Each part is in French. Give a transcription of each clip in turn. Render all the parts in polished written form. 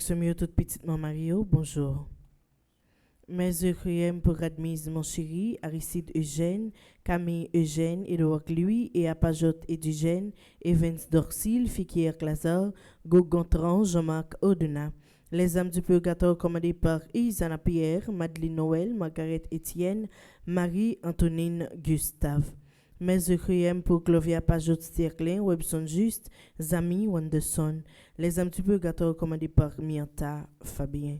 Mieux toute petite Mario, bonjour. Mes requiem pour Admise, mon chéri, Aristide Eugène, Camille Eugène, Édouard Louis, et Apajot Edigène, Evans Dorsil, Fikier Clazar, Gogontran, Jean-Marc Audena. Les âmes du purgatoire commandées par Isana Pierre, Madeleine Noël, Margaret Étienne, Marie-Antonine Gustave. Mes requiem pour Clovia Pajot Sterling, Webson Juste, Zami Wanderson. Les âmes du purgatoire commandées par Mianta Fabien.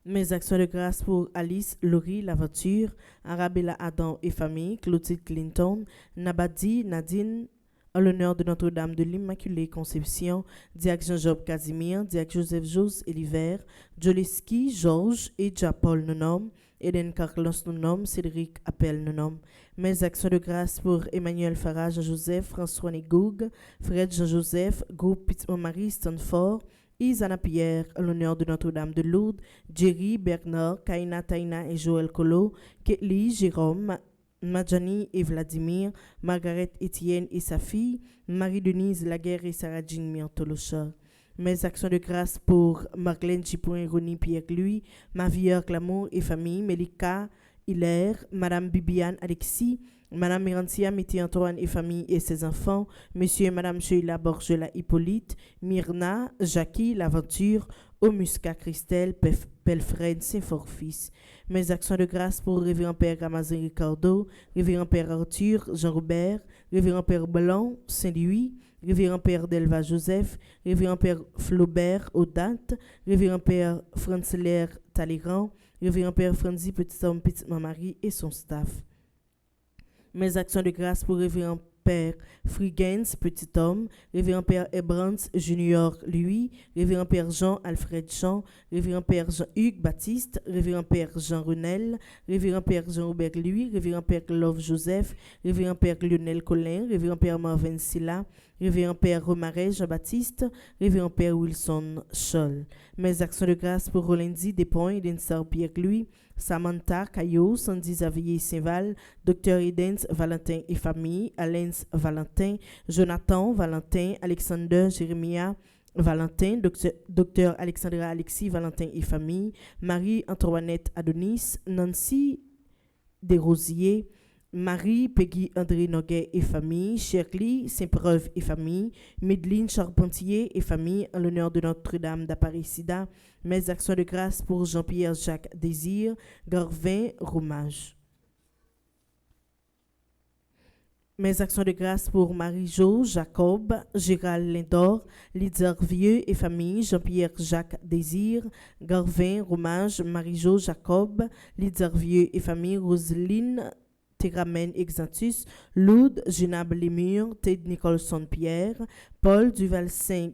Mes actions de grâce pour Alice, Laurie, L'Aventure, Arabella Adam et famille, Clotilde Clinton, Nabadi, Nadine, en l'honneur de Notre-Dame de l'Immaculée Conception, Diac Jean-Job Casimir, Diac Joseph Jos et l'hiver, Joleski, Georges et Paul Nonom, Eden Carlos Nonom, Cédric Appel Nonom. Mes actions de grâce pour Emmanuel Farah, Jean-Joseph, François Négoug, Fred Jean-Joseph, Groupe Pitman-Marie Stanford, Isana Pierre, à l'honneur de Notre-Dame de Lourdes, Jerry, Bernard, Kaina Taina et Joël Colo, Ketli, Jérôme, Madjani et Vladimir, Margaret Étienne et sa fille, Marie-Denise Laguerre et Sarah Jean Miantolocha. Mes actions de grâce pour Marlène Chipouin, Ronnie Pierre-Louis, Mavière Clamour et famille, Melika, Hilaire, Madame Bibiane Alexis, Madame Mirantia Métis-Antoine et famille et ses enfants, Monsieur et Madame Sheila Borgela Hippolyte, Myrna, Jackie, L'Aventure, Omusca Christelle, Pelfred, Saint-Fort-Fils. Mes actions de grâce pour Révérend Père Ramazin Ricardo, Révérend Père Arthur, Jean-Robert, Révérend Père Blanc, Saint-Louis, Révérend Père Delva Joseph, Révérend Père Flaubert Audate, Révérend Père Franceler Talleyrand, Révérend Père Franzi Petit-Homme Petite-Marie et son staff. Mes actions de grâce pour Révérend Père Frigens, Petit Homme, Révérend Père Ebrans Junior Louis, Révérend Père Jean-Alfred Jean, Révérend Père Jean-Hugues Baptiste, Révérend Père Jean Renel, Révérend Père Jean-Robert Louis, Révérend Père Love Joseph, Révérend Père Lionel Collin, Révérend Père Marvin Silla, Révérend Père Romaret Jean-Baptiste, Révérend Père Wilson Scholl. Mes actions de grâce pour Rolandi Despont et Densar Pierre Louis, Samantha Caillot, Sandy Xavier Saint-Val, Dr. Edens Valentin et famille, Alens Valentin, Jonathan Valentin, Alexander Jérémia Valentin, Dr. Alexandra Alexis Valentin et famille, Marie-Antoinette Adonis, Nancy Desrosiers, Marie Peggy André Noguet et famille, Shirley Saint-Preuve et famille, Medline Charpentier et famille, en l'honneur de Notre-Dame d'Apparici-Da. Mes actions de grâce pour Jean-Pierre Jacques Désir, Garvin Roumage. Mes actions de grâce pour Marie-Jo Jacob, Gérald Lindor, Lydia Vieux et famille, Jean-Pierre Jacques Désir, Garvin Roumage, Marie-Jo Jacob, Lydia Vieux et famille, Roselyne Théramène Exantus, Loud Génab Lémur, Ted Nicholson Pierre, Paul Duval Saint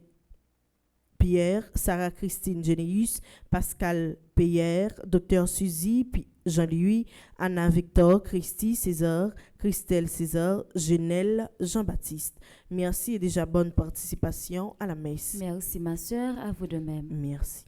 Pierre, Sarah Christine Généus, Pascal Peyer, Dr. Suzy Jean-Louis, Anna Victor, Christy César, Christelle César, Genelle Jean-Baptiste. Merci et déjà bonne participation à la messe. Merci ma sœur, à vous de même. Merci.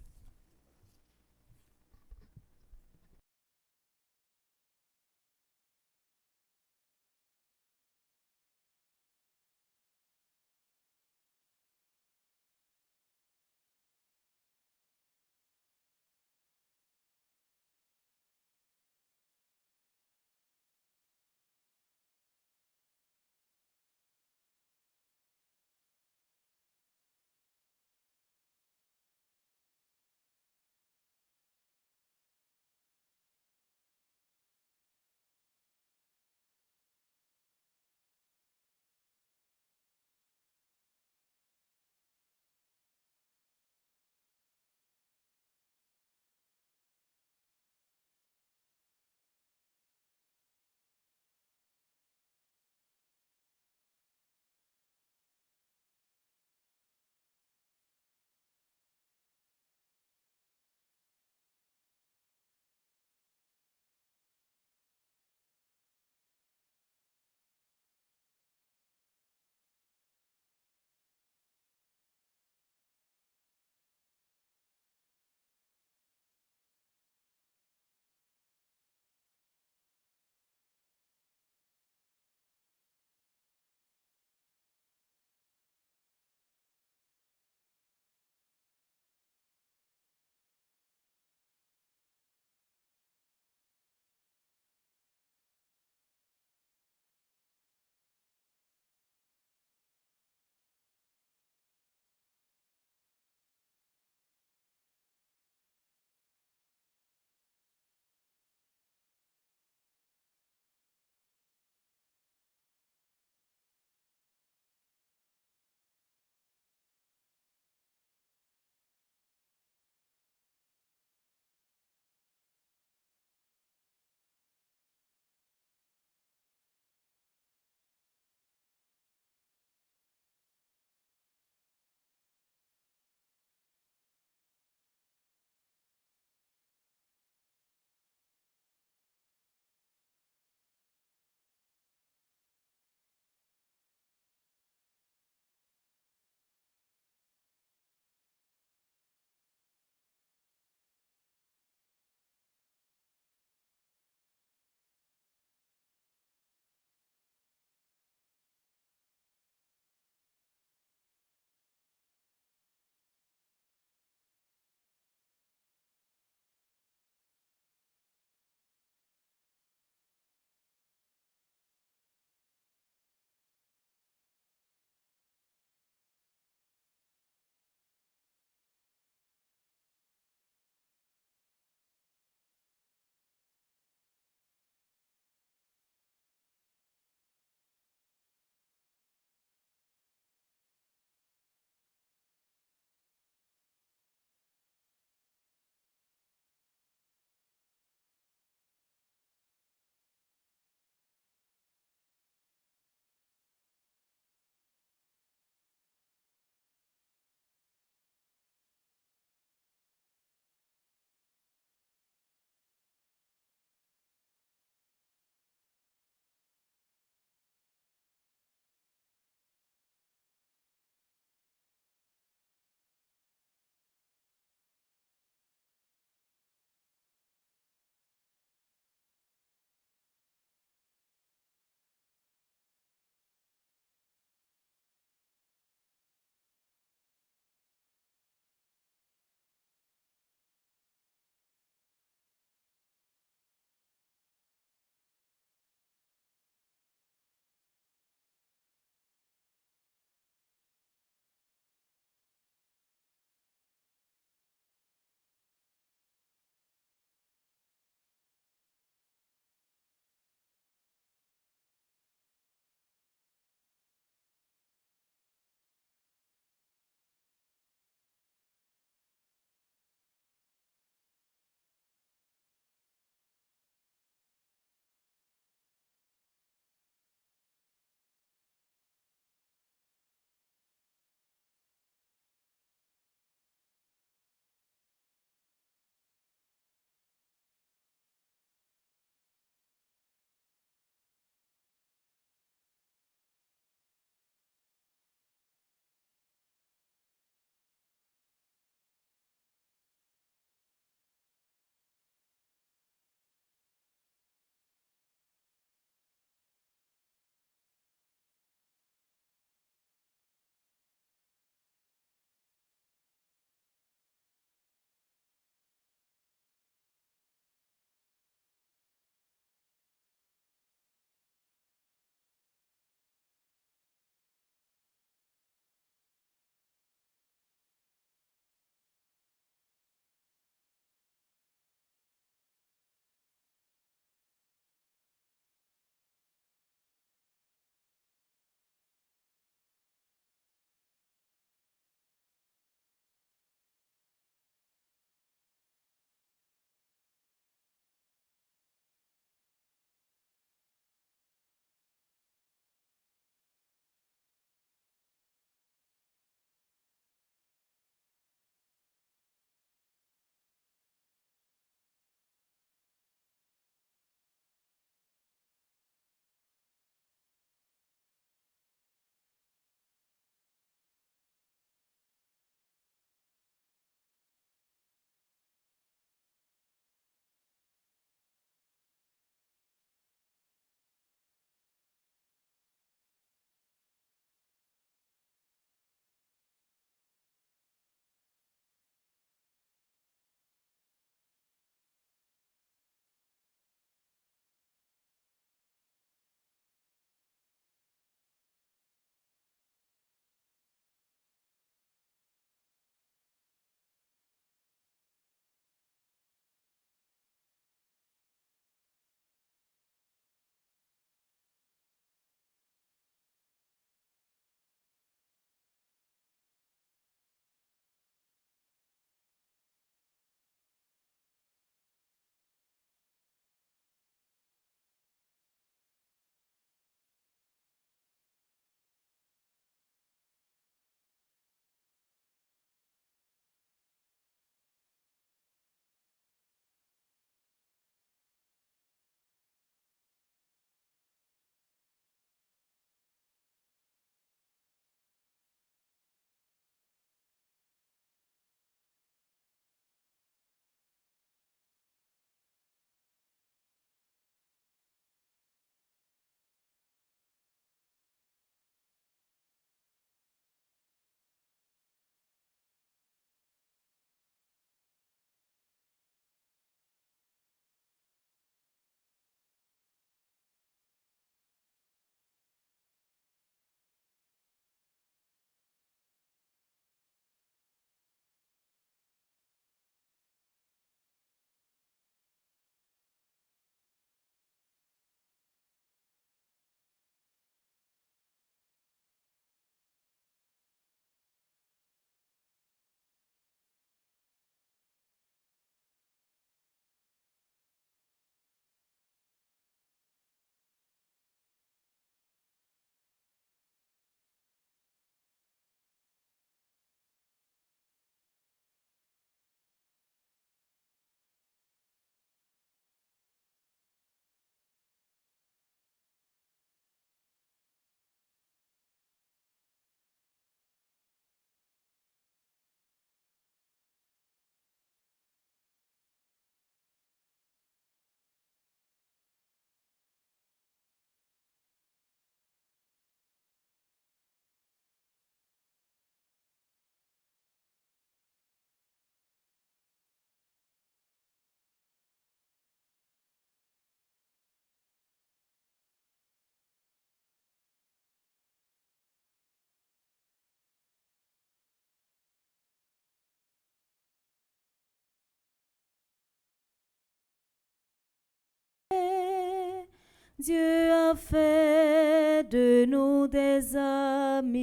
Dieu a fait de nous des amis,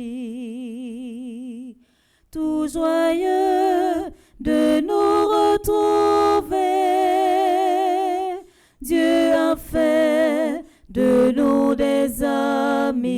tout joyeux de nous retrouver. Dieu a fait de nous des amis,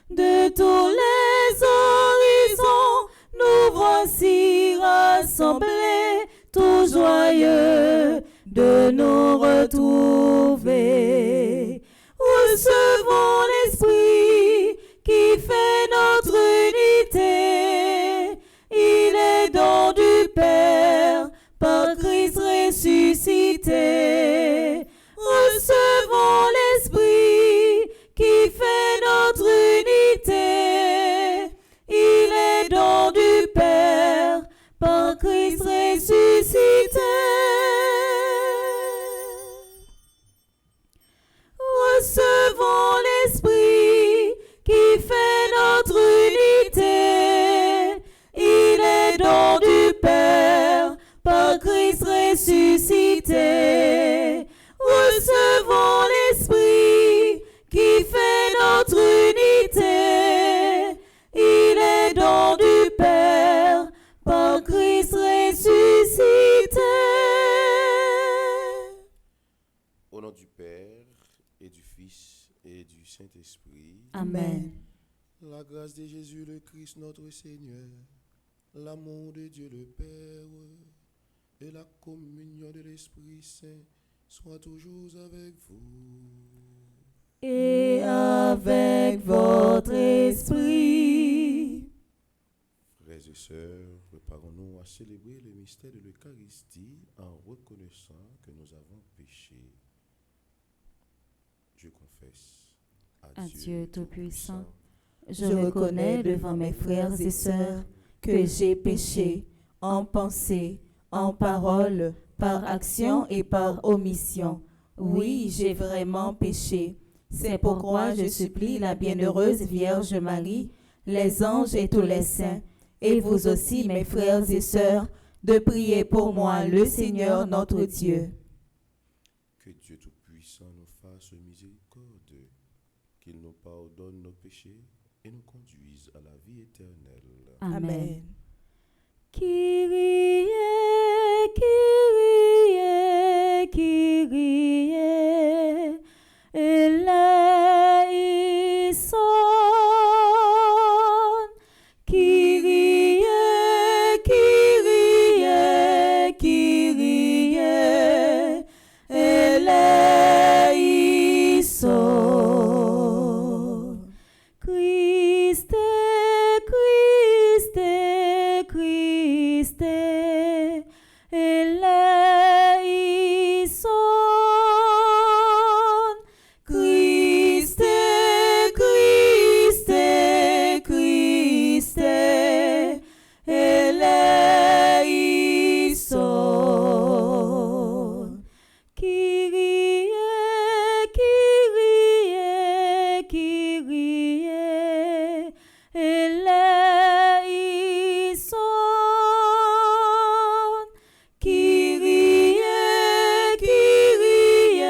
de tous les horizons, nous voici rassemblés, tout joyeux de nous retrouver. Recevons l'Esprit qui fait notre unité. Il est don du Père par Christ ressuscité. Recevons l'Esprit qui fait notre unité. Il est don du Père par Christ ressuscité. Recevons l'Esprit qui fait notre unité. Il est don du Père par Christ ressuscité. Recevons l'Esprit qui fait notre unité. Il est don du Père par Christ ressuscité. Au nom du Père et du Fils et du Saint-Esprit. Amen. La grâce de Jésus le Christ notre Seigneur, l'amour de Dieu le Père et la communion de l'Esprit Saint soient toujours avec vous. Et avec votre esprit. Frères et sœurs, préparons-nous à célébrer le mystère de l'Eucharistie en reconnaissant que nous avons péché. Je confesse À Dieu Tout-Puissant, Je reconnais devant mes frères et sœurs que j'ai péché en pensée, en parole, par action et par omission. Oui, j'ai vraiment péché. C'est pourquoi je supplie la bienheureuse Vierge Marie, les anges et tous les saints, et vous aussi, mes frères et sœurs, de prier pour moi le Seigneur notre Dieu. Que Dieu Tout-Puissant nous fasse miséricorde, qu'il nous pardonne nos péchés et nous conduise à la vie éternelle. Amen. Kyrie, Kyrie, Kyrie, eleison. Kyrie, Kyrie, Kyrie, eleison. Christe, Christe, Christe, eleison. Christe, Christe, Christe, eleison. Kyrie, Kyrie, Kyrie, eleison. Kyrie, Kyrie,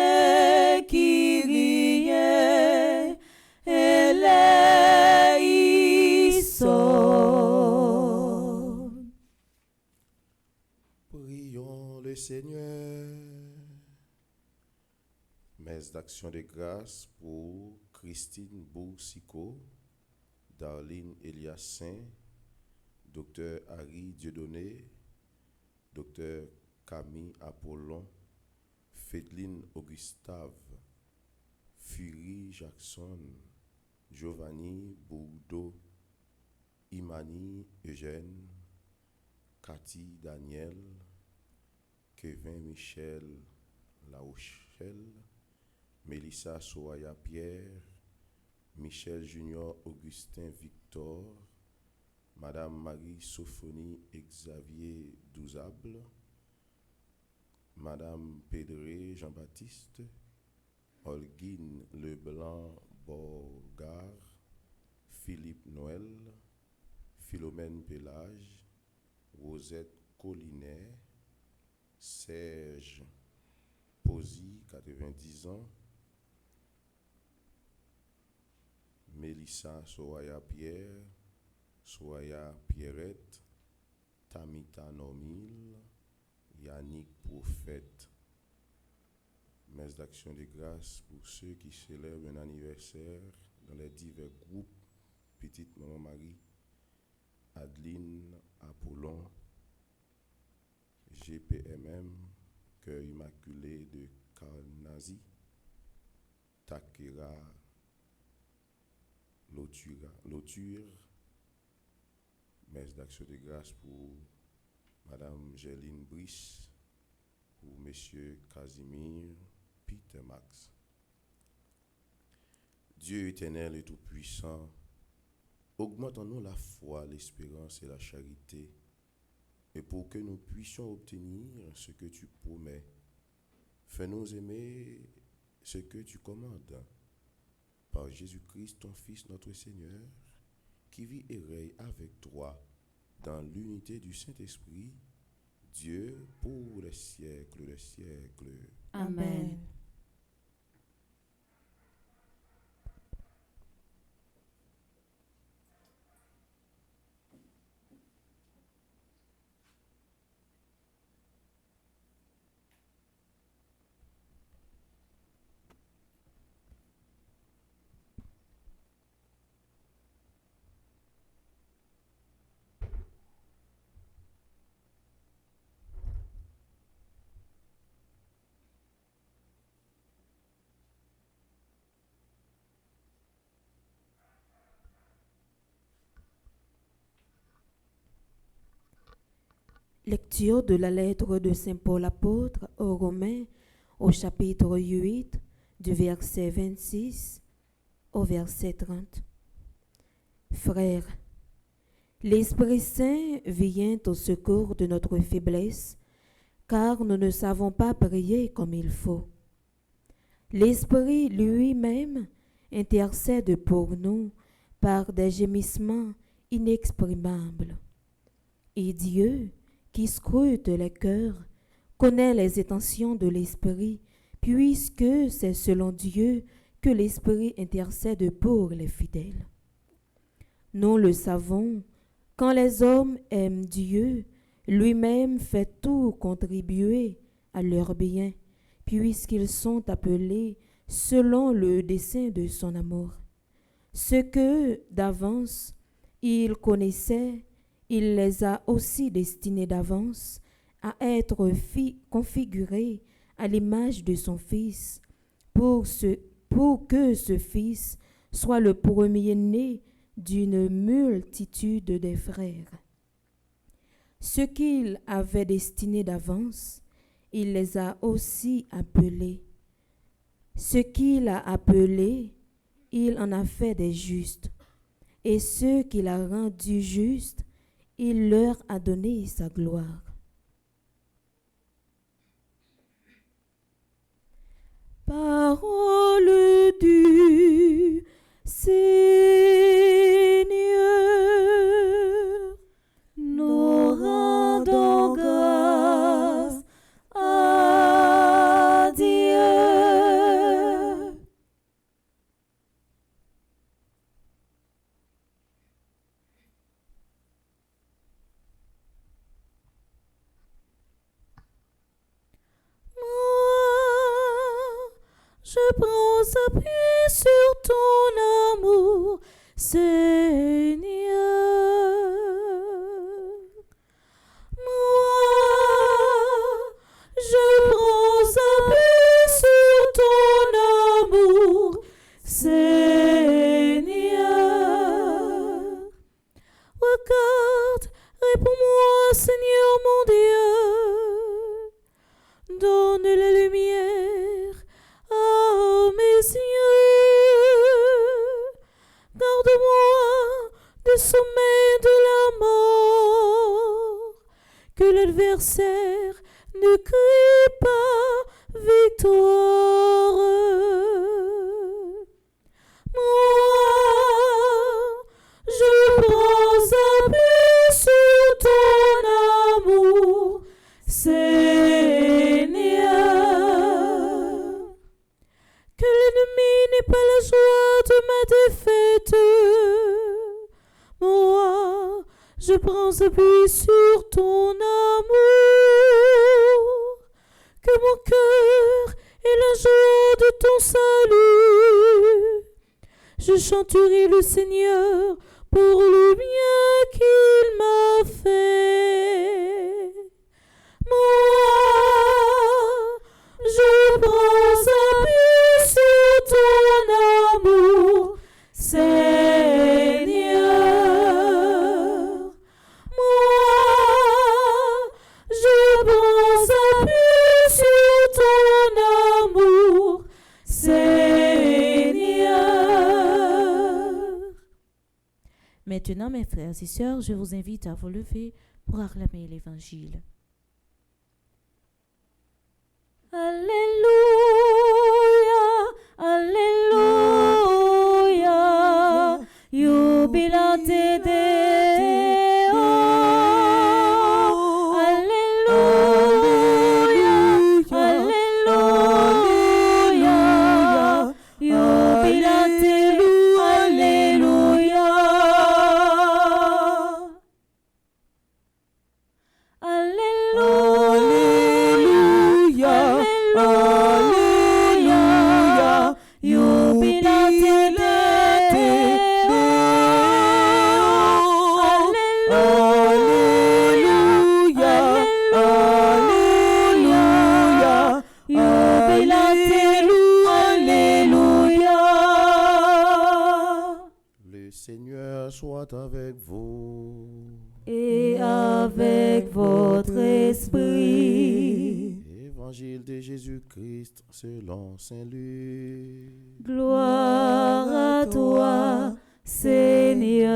Kyrie, eleison. Prions le Seigneur. Messe d'action de grâce pour Christine Boursicot, Darlene Eliassin, Dr Harry Dieudonné, Dr Camille Apollon, Fédeline Augustave, Fury Jackson, Giovanni Bourdeau, Imani Eugène, Cathy Daniel, Kevin Michel La Rochelle, Mélissa Soaya Pierre, Michel Junior Augustin Victor, Madame Marie-Sophonie Xavier Douzable, Madame Pédré Jean-Baptiste, Holguine Leblanc Borgard, Philippe Noël, Philomène Pélage, Rosette Collinet, Serge Posy, 90 ans. Mélissa Soraya Pierre, Soraya Pierrette, Tamita Normil, Yannick Prophète. Messe d'action de grâce pour ceux qui célèbrent un anniversaire dans les divers groupes. Petite Maman Marie, Adeline Apollon, GPMM, Cœur Immaculé de Karnazi, Takera Loture, messe d'action de grâce pour Madame Géline Brice, pour Monsieur Casimir Peter Max. Dieu éternel et tout-puissant, augmente en nous la foi, l'espérance et la charité, et pour que nous puissions obtenir ce que tu promets, fais-nous aimer ce que tu commandes. Par Jésus-Christ, ton Fils, notre Seigneur, qui vit et règne avec toi dans l'unité du Saint-Esprit, Dieu pour les siècles des siècles. Amen. Lecture de la lettre de Saint Paul apôtre aux Romains au chapitre 8 du verset 26 au verset 30. Frères, l'Esprit Saint vient au secours de notre faiblesse, car nous ne savons pas prier comme il faut. L'Esprit lui-même intercède pour nous par des gémissements inexprimables. Et Dieu, qui scrute les cœurs, connaît les intentions de l'Esprit, puisque c'est selon Dieu que l'Esprit intercède pour les fidèles. Nous le savons, quand les hommes aiment Dieu, lui-même fait tout contribuer à leur bien, puisqu'ils sont appelés selon le dessein de son amour. Ce que d'avance il connaissait, il les a aussi destinés d'avance à être configurés à l'image de son Fils, pour que ce Fils soit le premier-né d'une multitude de frères. Ce qu'il avait destinés d'avance, il les a aussi appelés. Ce qu'il a appelés, il en a fait des justes. Et ceux qu'il a rendus justes, il leur a donné sa gloire. Parole du Seigneur, nous rendons grâce à Dieu. Je prends appui sur ton amour, Seigneur. Moi, je prends appui sur ton amour, Seigneur. Regarde, réponds-moi, Seigneur mon Dieu. Donne la lumière à mes yeux, garde-moi du sommet de la mort, que l'adversaire ne crie pas victoire. Moi, je prends appui sur ton amour, Seigneur. appuie sur ton amour, que mon cœur ait la joie de ton salut. Je chanterai le Seigneur pour le bien qu'il m'a fait. Moi, je prends appui sur ton amour, Seigneur. Moi, je prends appui sur ton amour, Seigneur. Maintenant, mes frères et sœurs, je vous invite à vous lever pour acclamer l'Évangile. Alléluia, Alléluia, jubilate Deo. Alléluia, Alléluia, jubilate, Alléluia. Alléluia, Alléluia, jubilate Deo. Alléluia, Alléluia, jubilate, Alléluia. Le Seigneur soit avec vous. Et avec votre esprit. Évangile de Jésus-Christ selon Saint Luc. Gloire à toi, Seigneur.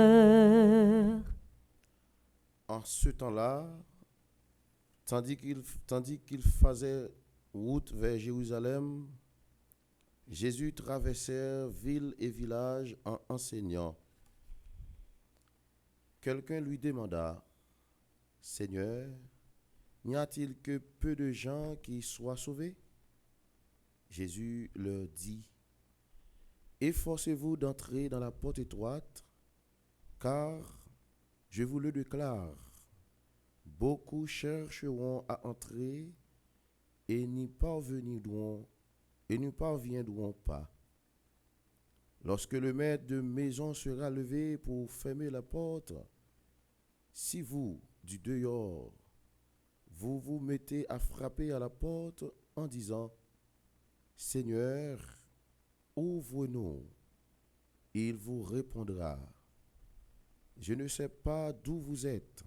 En ce temps-là, tandis qu'il faisait route vers Jérusalem, Jésus traversait ville et village en enseignant. Quelqu'un lui demanda, « Seigneur, n'y a-t-il que peu de gens qui soient sauvés ?» Jésus leur dit, « Efforcez-vous d'entrer dans la porte étroite, car, je vous le déclare, beaucoup chercheront à entrer et n'y parviendront pas. Lorsque le maître de maison sera levé pour fermer la porte, si vous, du dehors, vous vous mettez à frapper à la porte en disant, « Seigneur, ouvre-nous », il vous répondra, « Je ne sais pas d'où vous êtes. »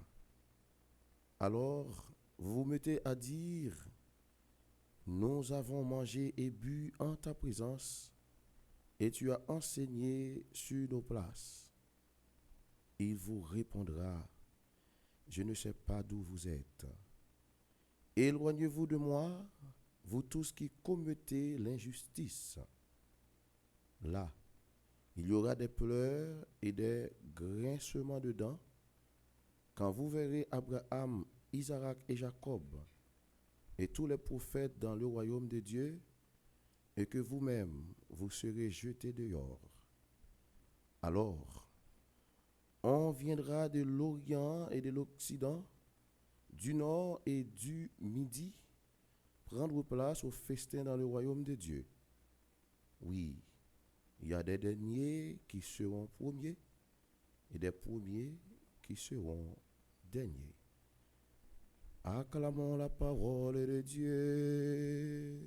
Alors vous vous mettez à dire, « Nous avons mangé et bu en ta présence, et tu as enseigné sur nos places. » Il vous répondra, « Je ne sais pas d'où vous êtes. Éloignez-vous de moi, vous tous qui commettez l'injustice. » Là, il y aura des pleurs et des grincements de dents, quand vous verrez Abraham, Isaac et Jacob, et tous les prophètes dans le royaume de Dieu, et que vous-même, vous serez jetés dehors. Alors, on viendra de l'Orient et de l'Occident, du Nord et du Midi, prendre place au festin dans le royaume de Dieu. Oui, il y a des derniers qui seront premiers, et des premiers qui seront derniers. Acclamons la parole de Dieu.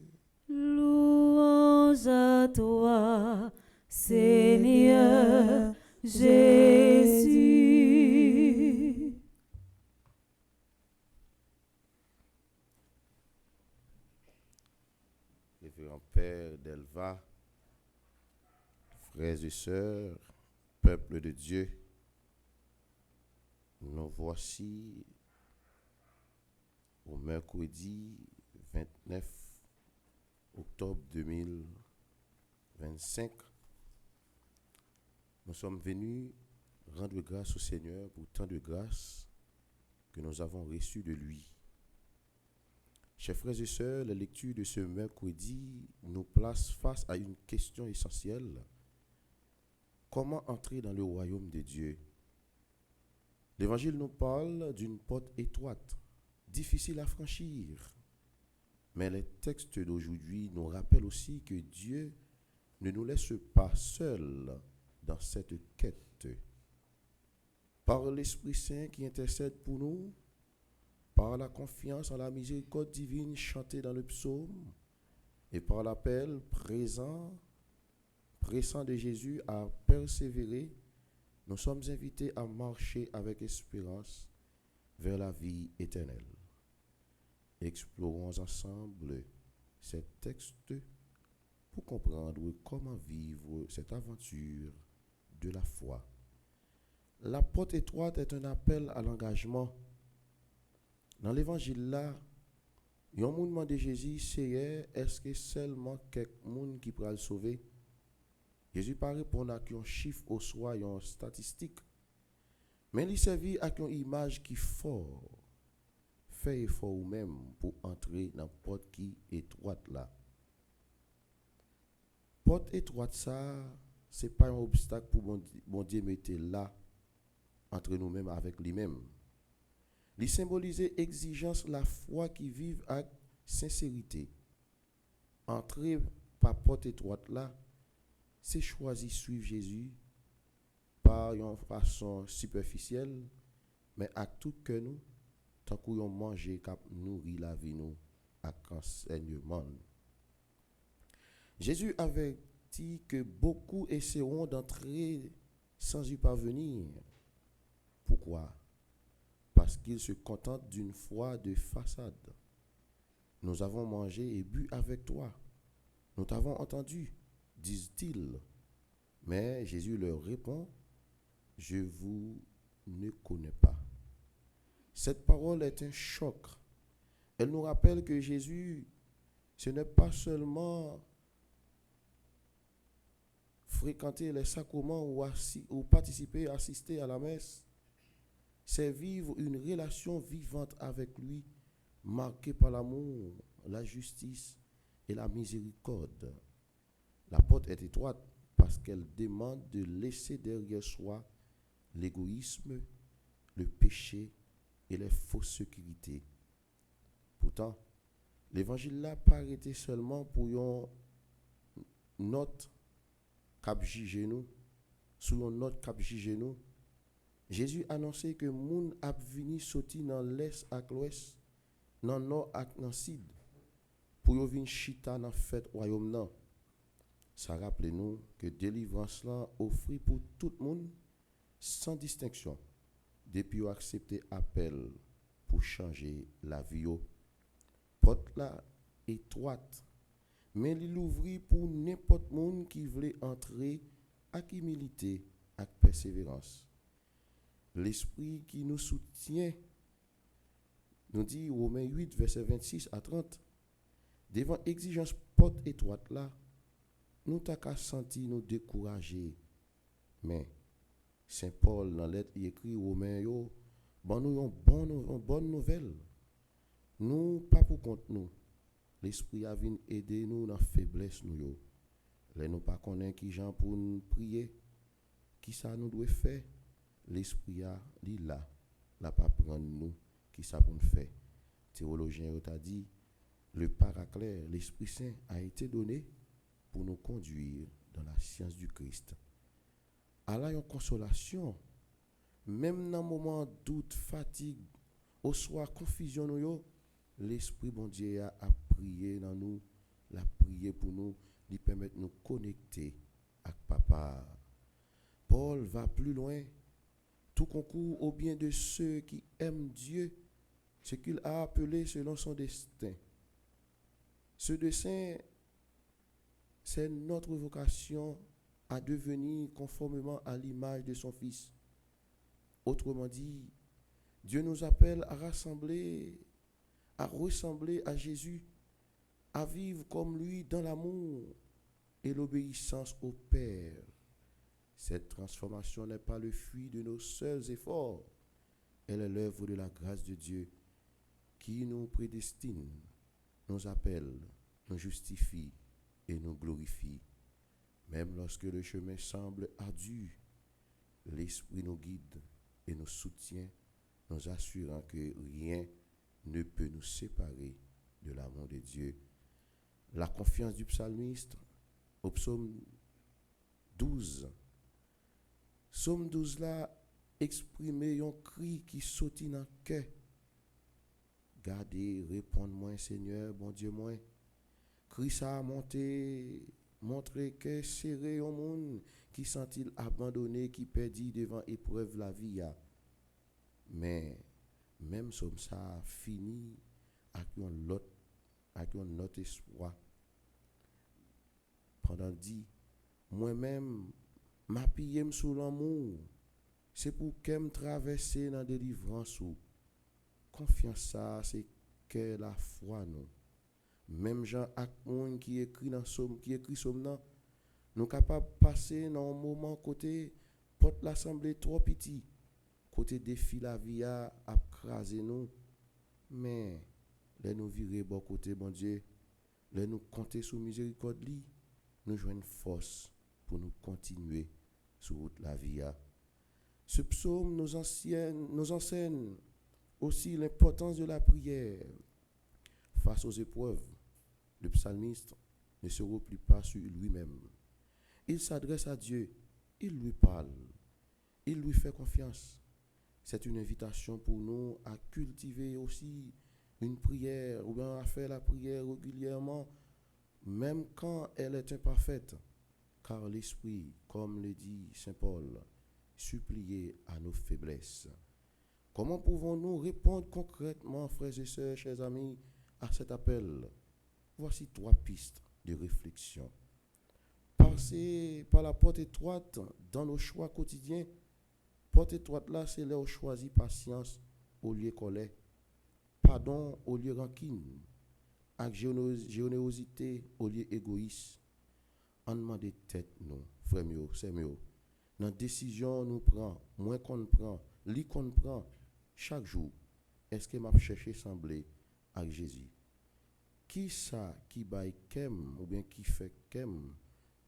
Louange à toi, Seigneur Jésus. Révérend Père d'Elva, frères et sœurs, peuple de Dieu, nous voici au mercredi 29 octobre 2025. Nous sommes venus rendre grâce au Seigneur pour tant de grâces que nous avons reçues de lui. Chers frères et sœurs, la lecture de ce mercredi nous place face à une question essentielle. Comment entrer dans le royaume de Dieu? L'Évangile nous parle d'une porte étroite, difficile à franchir. Mais les textes d'aujourd'hui nous rappellent aussi que Dieu ne nous laisse pas seuls dans cette quête. Par l'Esprit Saint qui intercède pour nous, par la confiance en la miséricorde divine chantée dans le psaume, et par l'appel pressant de Jésus à persévérer, nous sommes invités à marcher avec espérance vers la vie éternelle. Explorons ensemble ces textes pour comprendre comment vivre cette aventure de la foi. La porte étroite est un appel à l'engagement. Dans l'évangile là, il y a un monde demandé Jésus, c'est est-ce que seulement quelques monde qui pourra le sauver? Jésus pas répondre à un chiffre au soi, une statistique. Mais il servit à une image qui fort. Fait effort ou même pour entrer dans la porte qui est étroite là. Porte étroite ça, c'est pas un obstacle pour bon Dieu mettre là entre nous-mêmes avec lui-même. Il symbolise exigence la foi qui vive avec sincérité. Entrer par porte étroite là, c'est choisir suivre Jésus par une façon superficielle, mais avec tout que nous, tant qu'on mange cap nourrir la vie nous avec enseignement. Jésus avait dit que beaucoup essaieront d'entrer sans y parvenir. Pourquoi? Parce qu'ils se contentent d'une foi de façade. Nous avons mangé et bu avec toi. Nous t'avons entendu, disent-ils. Mais Jésus leur répond, je vous ne connais pas. Cette parole est un choc. Elle nous rappelle que Jésus, ce n'est pas seulement fréquenter les sacrements ou participer, assister à la messe. C'est vivre une relation vivante avec lui, marquée par l'amour, la justice et la miséricorde. La porte est étroite parce qu'elle demande de laisser derrière soi l'égoïsme, le péché et les fausses sécurités. Pourtant, l'évangile là pas arrêté seulement pour une note cap nous, sur une note cap nous. Jésus annonçait que moun ap vini sorti dans l'est ak l'ouest, dans nord ak dans sud, pour yo vin chita dans fête royaume nan. Ça rappelle nous que délivrance là offre pour tout le monde sans distinction, depuis yo accepter appel pour changer la vie yo. Porte là étroite, mais il ouvrit pour n'importe monde qui voulait entrer avec humilité, avec persévérance. L'esprit qui nous soutient nous dit Romains 8, verset 26 à 30, devant exigence porte étroite là, nous t'as qu'à sentir nous décourager. Mais Saint Paul dans lettre il écrit Romains yo, bon nous une bonne nouvelle. Nous pas pour compte nous. L'esprit a venu aider nous dans faiblesse nous yo. Les nous pas connaît qui gens pour nous prier, qui ça nous doit faire. L'esprit a li là, la pas prendre nous qui ça pour nous faire. Théologien t'a dit le paraclet, l'Esprit Saint a été donné pour nous conduire dans la science du Christ. Alors une consolation, même dans moment doute, fatigue, au soir confusion nous yo, l'Esprit bon Dieu a prié dans nous, l'a prié pour nous, lui permettre de nous connecter avec Papa. Paul va plus loin. Tout concourt au bien de ceux qui aiment Dieu, ce qu'il a appelé selon son destin. Ce destin, c'est notre vocation à devenir conformément à l'image de son Fils. Autrement dit, Dieu nous appelle à ressembler à Jésus, à vivre comme lui dans l'amour et l'obéissance au Père. Cette transformation n'est pas le fruit de nos seuls efforts, elle est l'œuvre de la grâce de Dieu qui nous prédestine, nous appelle, nous justifie et nous glorifie. Même lorsque le chemin semble ardu, l'Esprit nous guide et nous soutient, nous assurant que rien ne peut nous séparer de l'amour de Dieu. La confiance du psalmiste au psaume 12. Psaume 12 là, exprimer un cri qui saute dans le cœur. Gardez, répondez-moi, Seigneur, bon Dieu, moi. Cri ça a monté, montrer que serré au monde qui sent-il abandonné, qui perdit devant épreuve la vie. Mais même somme ça fini avec un autre espoir. Pendant dit, moi-même, m'appuyer sous l'amour, c'est pour que me traverser dans délivrance ou confiance ça, c'est que la foi nous. Même Jean Acmon qui écrit dans somme, qui écrit somme nous capables de passer dans un moment côté porte l'assemblée trop petit, côté défi la vie a craser nous, mais les nous virer bon côté bon Dieu, les nous compter sous miséricorde li, nous joignent force pour nous continuer sur route la vie a. Ce psaume nous enseigne aussi l'importance de la prière face aux épreuves. Le psalmiste ne se replie pas sur lui-même. Il s'adresse à Dieu, il lui parle, il lui fait confiance. C'est une invitation pour nous à cultiver aussi une prière ou bien à faire la prière régulièrement, même quand elle est imparfaite, car l'Esprit, comme le dit Saint Paul, supplier à nos faiblesses. Comment pouvons-nous répondre concrètement, frères et sœurs, chers amis, à cet appel? Voici 3 pistes de réflexion. Passer par la porte étroite dans nos choix quotidiens. Porte étroite là, c'est là où on choisit patience au lieu colère, pardon au lieu rancune, avec générosité au lieu égoïste. En demande tête nous, frère mieux, c'est mieux. Dans décision nous prend, moins qu'on prend, li qu'on prend chaque jour. Est-ce que m'a cherché sembler avec Jésus? Qui ça qui baille kem ou bien qui fait kem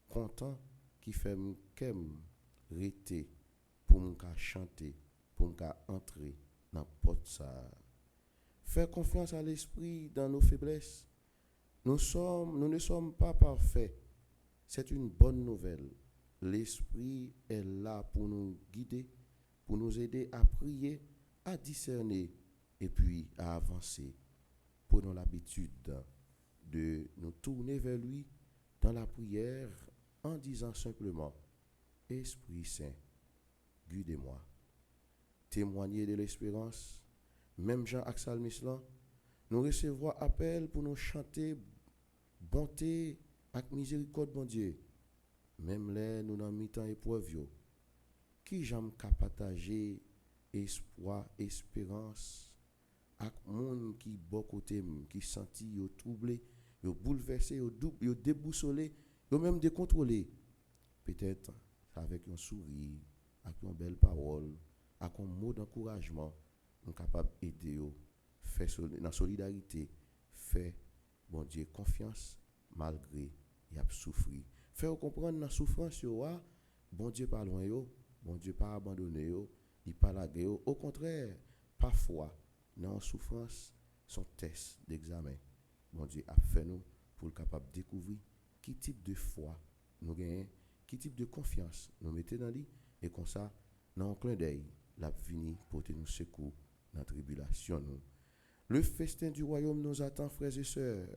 content, qui fait kem rete pour m'ka chanter, pour m'ka entrer dans porte ça. Faire confiance à l'esprit dans nos faiblesses. Nous ne sommes pas parfaits. C'est une bonne nouvelle. L'esprit est là pour nous guider, pour nous aider à prier, à discerner et puis à avancer. Prenons l'habitude de nous tourner vers lui dans la prière en disant simplement « Esprit Saint, guidez-moi ». Témoigner de l'espérance, même Jean Axel Mislan, nous recevrons appel pour nous chanter bonté avec miséricorde, bon Dieu. Même là, nous n'en mi-temps épreuve, qui j'aime qu'à partager espoir, espérance, avec monde qui bon côté, qui senti yo troublé, yo bouleversé, yo déboussolé, yo même décontrôlé. Peut-être avec un sourire, avec une belle parole, avec un mot d'encouragement, on est capable d'aider, faire dans solidarité, faire, bon Dieu, confiance, malgré y a souffrir. Faire comprendre dans la souffrance, bon Dieu pas loin, bon Dieu pas abandonné, il pas lagué. Au contraire, parfois, dans la souffrance, son test d'examen, bon Dieu a fait nous pour être capable de découvrir qui type de foi nous gagnons, qui type de confiance nous mettons dans lui, et comme ça, dans un clin d'œil, l'a vini pour nous secours dans la tribulation. Nous. Le festin du royaume nous attend, frères et sœurs.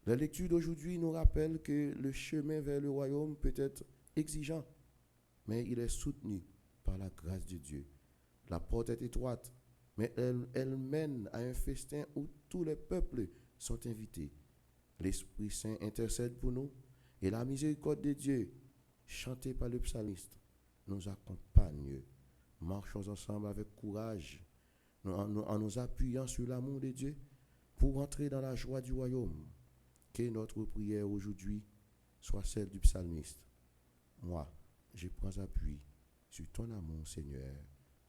La lecture d'aujourd'hui nous rappelle que le chemin vers le royaume peut être exigeant, mais il est soutenu par la grâce de Dieu. La porte est étroite, mais elle mène à un festin où tous les peuples sont invités. L'Esprit Saint intercède pour nous et la miséricorde de Dieu, chantée par le psalmiste, nous accompagne. Marchons ensemble avec courage, en nous appuyant sur l'amour de Dieu pour entrer dans la joie du royaume. Que notre prière aujourd'hui soit celle du psalmiste. Moi, je prends appui sur ton amour, Seigneur,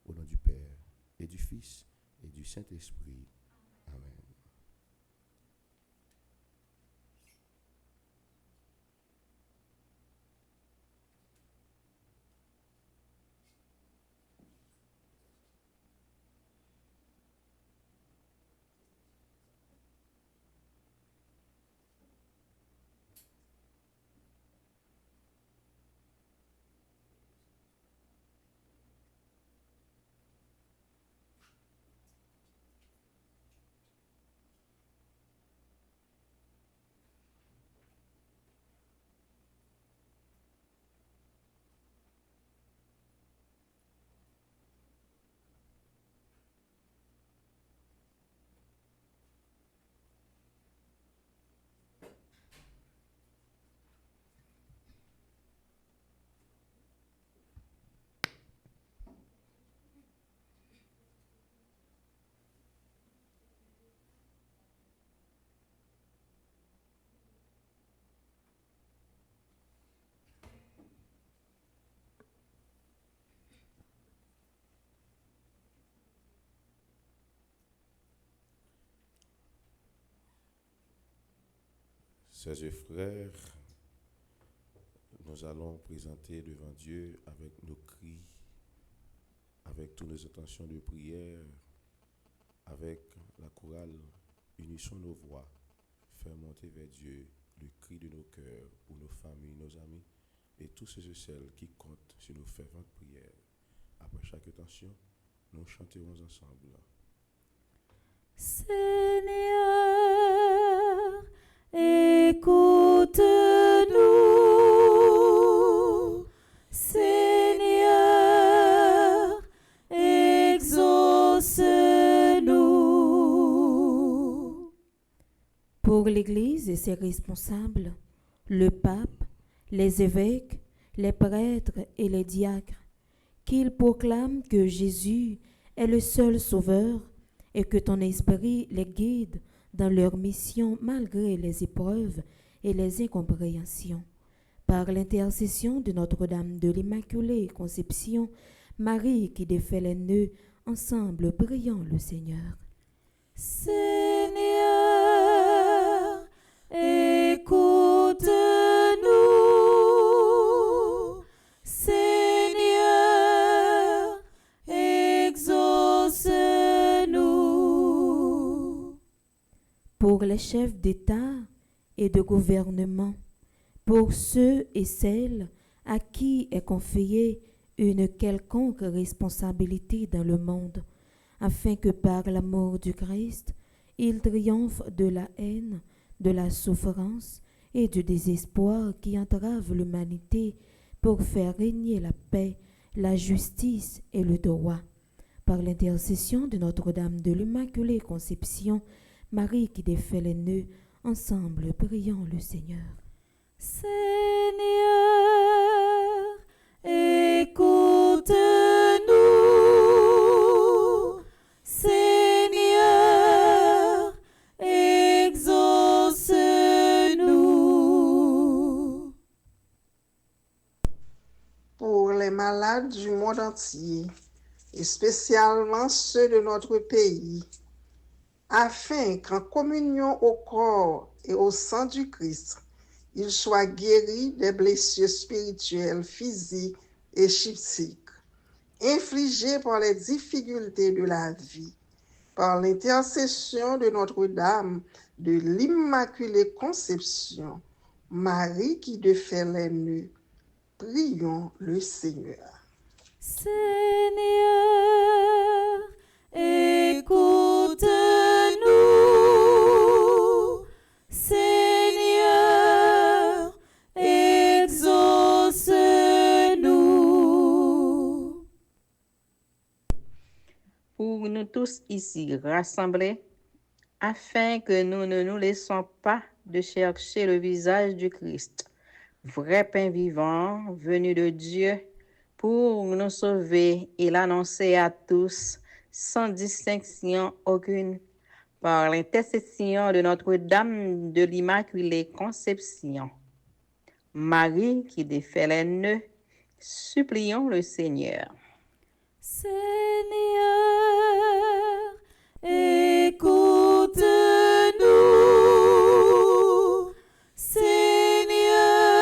au nom du Père et du Fils et du Saint-Esprit. Amen. Sœurs et frères, nous allons présenter devant Dieu avec nos cris, avec toutes nos intentions de prière, avec la chorale, unissons nos voix, faire monter vers Dieu le cri de nos cœurs pour nos familles, nos amis et tous ceux et celles qui comptent sur nos ferventes prières. Après chaque intention, nous chanterons ensemble. Seigneur, écoute-nous. Seigneur, exauce-nous. Pour l'Église et ses responsables, le pape, les évêques, les prêtres et les diacres, qu'ils proclament que Jésus est le seul sauveur et que ton esprit les guide dans leur mission malgré les épreuves et les incompréhensions. Par l'intercession de Notre-Dame de l'Immaculée Conception, Marie qui défait les nœuds, ensemble prions le Seigneur. Seigneur, écoute-nous. Seigneur, exauce-nous. Pour les chefs d'État et de gouvernement, pour ceux et celles à qui est confiée une quelconque responsabilité dans le monde, afin que par l'amour du Christ, ils triomphent de la haine, de la souffrance et du désespoir qui entravent l'humanité pour faire régner la paix, la justice et le droit. Par l'intercession de Notre-Dame de l'Immaculée Conception, Marie qui défait les nœuds, ensemble prions le Seigneur. Seigneur, écoute-nous. Seigneur, exauce-nous. Pour les malades du monde entier, et spécialement ceux de notre pays, afin qu'en communion au corps et au sang du Christ, ils soient guéris des blessures spirituelles, physiques et psychiques, infligées par les difficultés de la vie. Par l'intercession de Notre-Dame de l'Immaculée Conception, Marie qui défait les nœuds, prions le Seigneur. Seigneur, écoute-nous. Seigneur, exauce-nous. Pour nous tous ici rassemblés, afin que nous ne nous laissons pas de chercher le visage du Christ, vrai pain vivant, venu de Dieu, pour nous sauver et l'annoncer à tous, sans distinction aucune, par l'intercession de Notre-Dame de l'Immaculée Conception. Marie qui défait les nœuds, supplions le Seigneur. Seigneur, écoute-nous. Seigneur,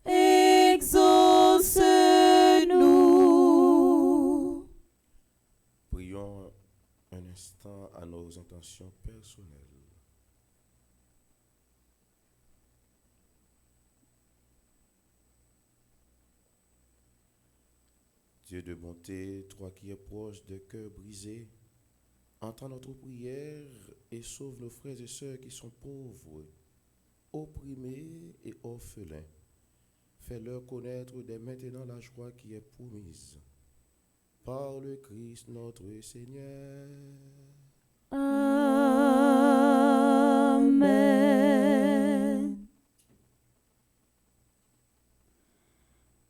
exauce-nous. Prions un instant à nos intentions personnelles. Dieu de bonté, toi qui es proche des cœurs brisés, entends notre prière et sauve nos frères et sœurs qui sont pauvres, opprimés et orphelins. Fais-leur connaître dès maintenant la joie qui est promise. Par le Christ notre Seigneur. Amen.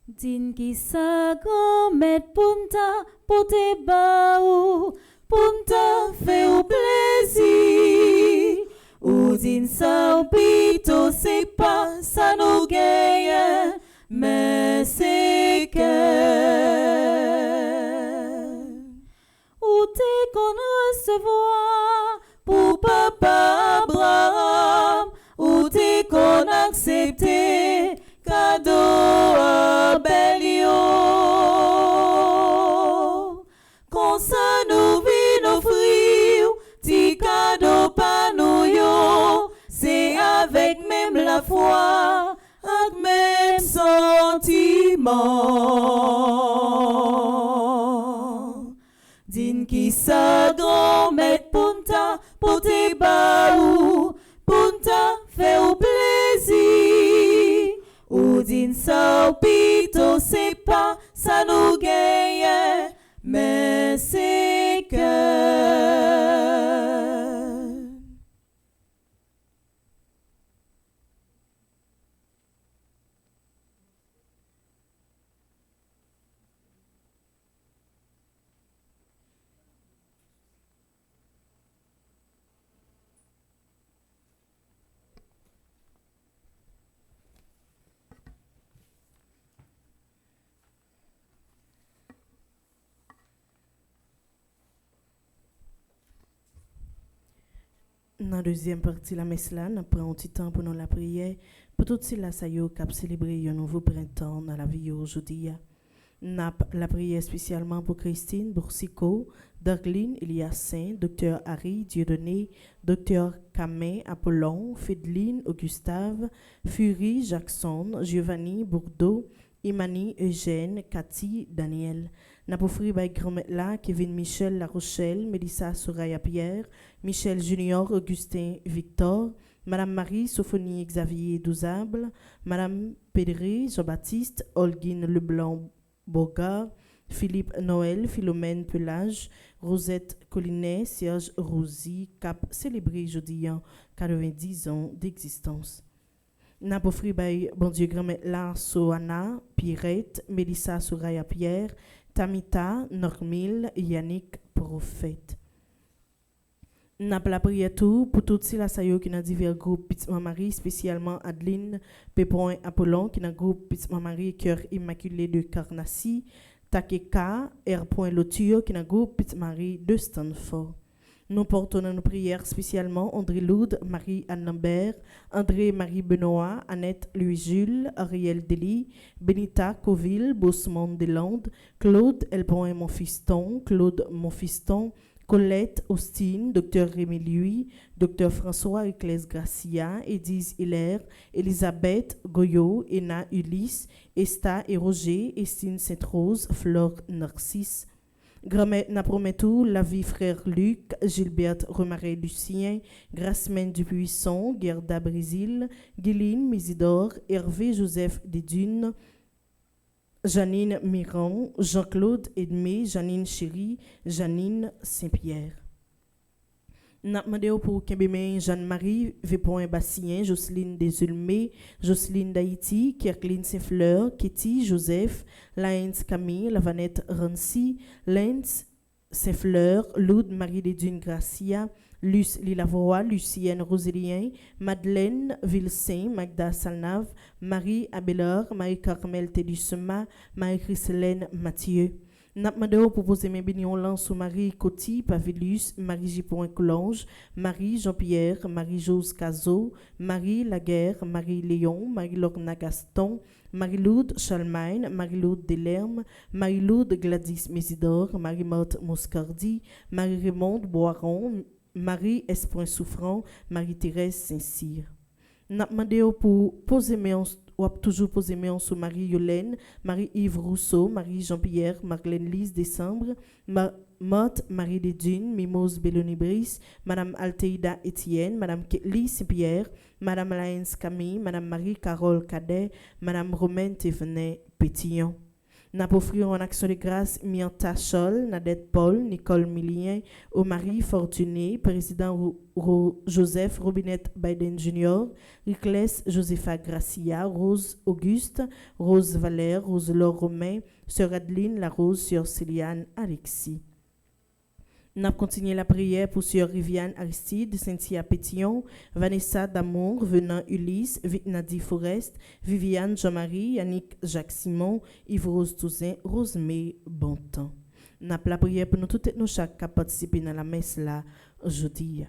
Din ki sa grand-mère punta pote ba ou, punta fe ou plaisir. Ou din sa ou pito se pa sa nou genye, mais se cœur. Ou te kon recevoir pour papa Abraham, ou te même la foi, ak même sentiment. Din qui sa grand maître punta, pote ba ou, punta fait au plaisir. Ou din sa ou pito, c'est pas ça nous gagne, mais c'est que. Dans la deuxième partie de la messe, là, nous prenons un petit temps pour nous la prière, pour tout ceux là qui ont célébré un nouveau printemps dans la vie aujourd'hui. Nous la prière spécialement pour Christine Boursico, Darlene Eliassin, Dr Harry Dieudonné, Dr Camé Apollon, Fideline Augustave, Fury Jackson, Giovanni Bourdeau, Imani Eugène, Cathy Daniel. N'a pour frère by grand-mère là, Kevin Michel La Rochelle, Mélissa Soraya Pierre, Michel Junior, Augustin Victor, Madame Marie Sophonie Xavier Douzable, Madame Pédré Jean-Baptiste, Holguine Leblanc Bogard, Philippe Noël, Philomène Pelage, Rosette Collinet, Serge Rosy, cap célébré jeudi 90 ans d'existence. N'a pour frère by bon Dieu grand-mère là, Soana, Pierrette, Mélissa Soraya Pierre, Tamita, Normil, Yannick, prophète. N'a pas la prière tout pour toutes ces sayo qui dans divers groupes Petit Marie, spécialement Adeline, Pépon Apollon qui dans groupe Petit Marie Cœur Immaculé de Carnacy, Takeka, R. Lotio qui dans groupe Petit Marie de Stanford. Nous portons dans nos prières spécialement André Loud, Marie-Anne Lambert, André-Marie Benoît, Annette Louis-Jules, Ariel Dely, Benita Coville, Bosmond Deslandes, Claude Elbron Monfiston, Claude Monfiston, Colette Austin, Dr Rémi Louis, Dr François Ecclès Gracia, Edith Hilaire, Elisabeth Goyot, Ena Ulysse, Esta et Roger, Estine Sainte-Rose, Flore Narcisse. Grand-mère n'a promis tout, la vie frère Luc, Gilberte Remaret Lucien, Gracemène Dupuisson, Gerda Brésil, Guiline Misidor, Hervé Joseph Desdunes, Janine Miron, Jean-Claude Edmé, Janine Chéry, Janine Saint-Pierre. N'a demandé pour Kembémen Jeanne-Marie, Vépon Bassien, Jocelyne Desulmé, Jocelyne d'Haïti, Kirkline Saint-Fleur, Kitty Joseph, Laens Camille, Lavanette Rancy, Lens Saint-Fleur, Loud Marie des Dunes Gracia, Luce Lilavoie, Lucienne Roselien, Madeleine Vilsain, Magda Salnave, Marie Abelard, Marie-Carmel Télusema, Marie-Christelaine Mathieu. N'a demandé pour poser mes bénions sous Marie Coty, Pavilus, Marie Gipon Coulange, Marie Jean-Pierre, Marie-Jose Cazot, Marie Laguerre, Marie Léon, Marie-Lorna Gaston, Marie-Loude Chalmaine, Marie-Loude Delerme, Marie-Loude Gladys Mésidor, Marie-Morte Moscardi, Marie-Raymonde Boiron, Marie Espoin Souffrant, Marie-Thérèse Saint-Cyr. N'a demandé pour poser mes ou toujours poser mes sous Marie Yolène, Marie-Yves Rousseau, Marie Jean-Pierre, Marlène Lise Décembre, Motte Marie des Dunes, Mimose Belloni-Brice, Madame Alteida Étienne, Madame Ketli Saint-Pierre, Madame Laens Camille, Madame Marie-Carole Cadet, Madame Romaine Thévenet Pétillon. N'a pour offrir en action de grâce Mianta Chol, Nadette Paul, Nicole Millien, au mari Fortuné, président Joseph Robinette Biden Jr., Riclès Josepha Gracia, Rose Auguste, Rose Valère, Rose Laure Romain, Sœur Adeline La Rose, Sœur Céliane Alexis. N'a continué la prière pour Sœur Riviane Aristide, Cynthia Pétillon, Vanessa Damour, Venant Ulysse, Vitnadi Forest, Viviane Jean-Marie, Yannick Jacques Simon, Yves-Rose Touzin, Rosemée Bontemps. N'a la prière pour nous toutes et nous chaque qui participer dans la messe là aujourd'hui.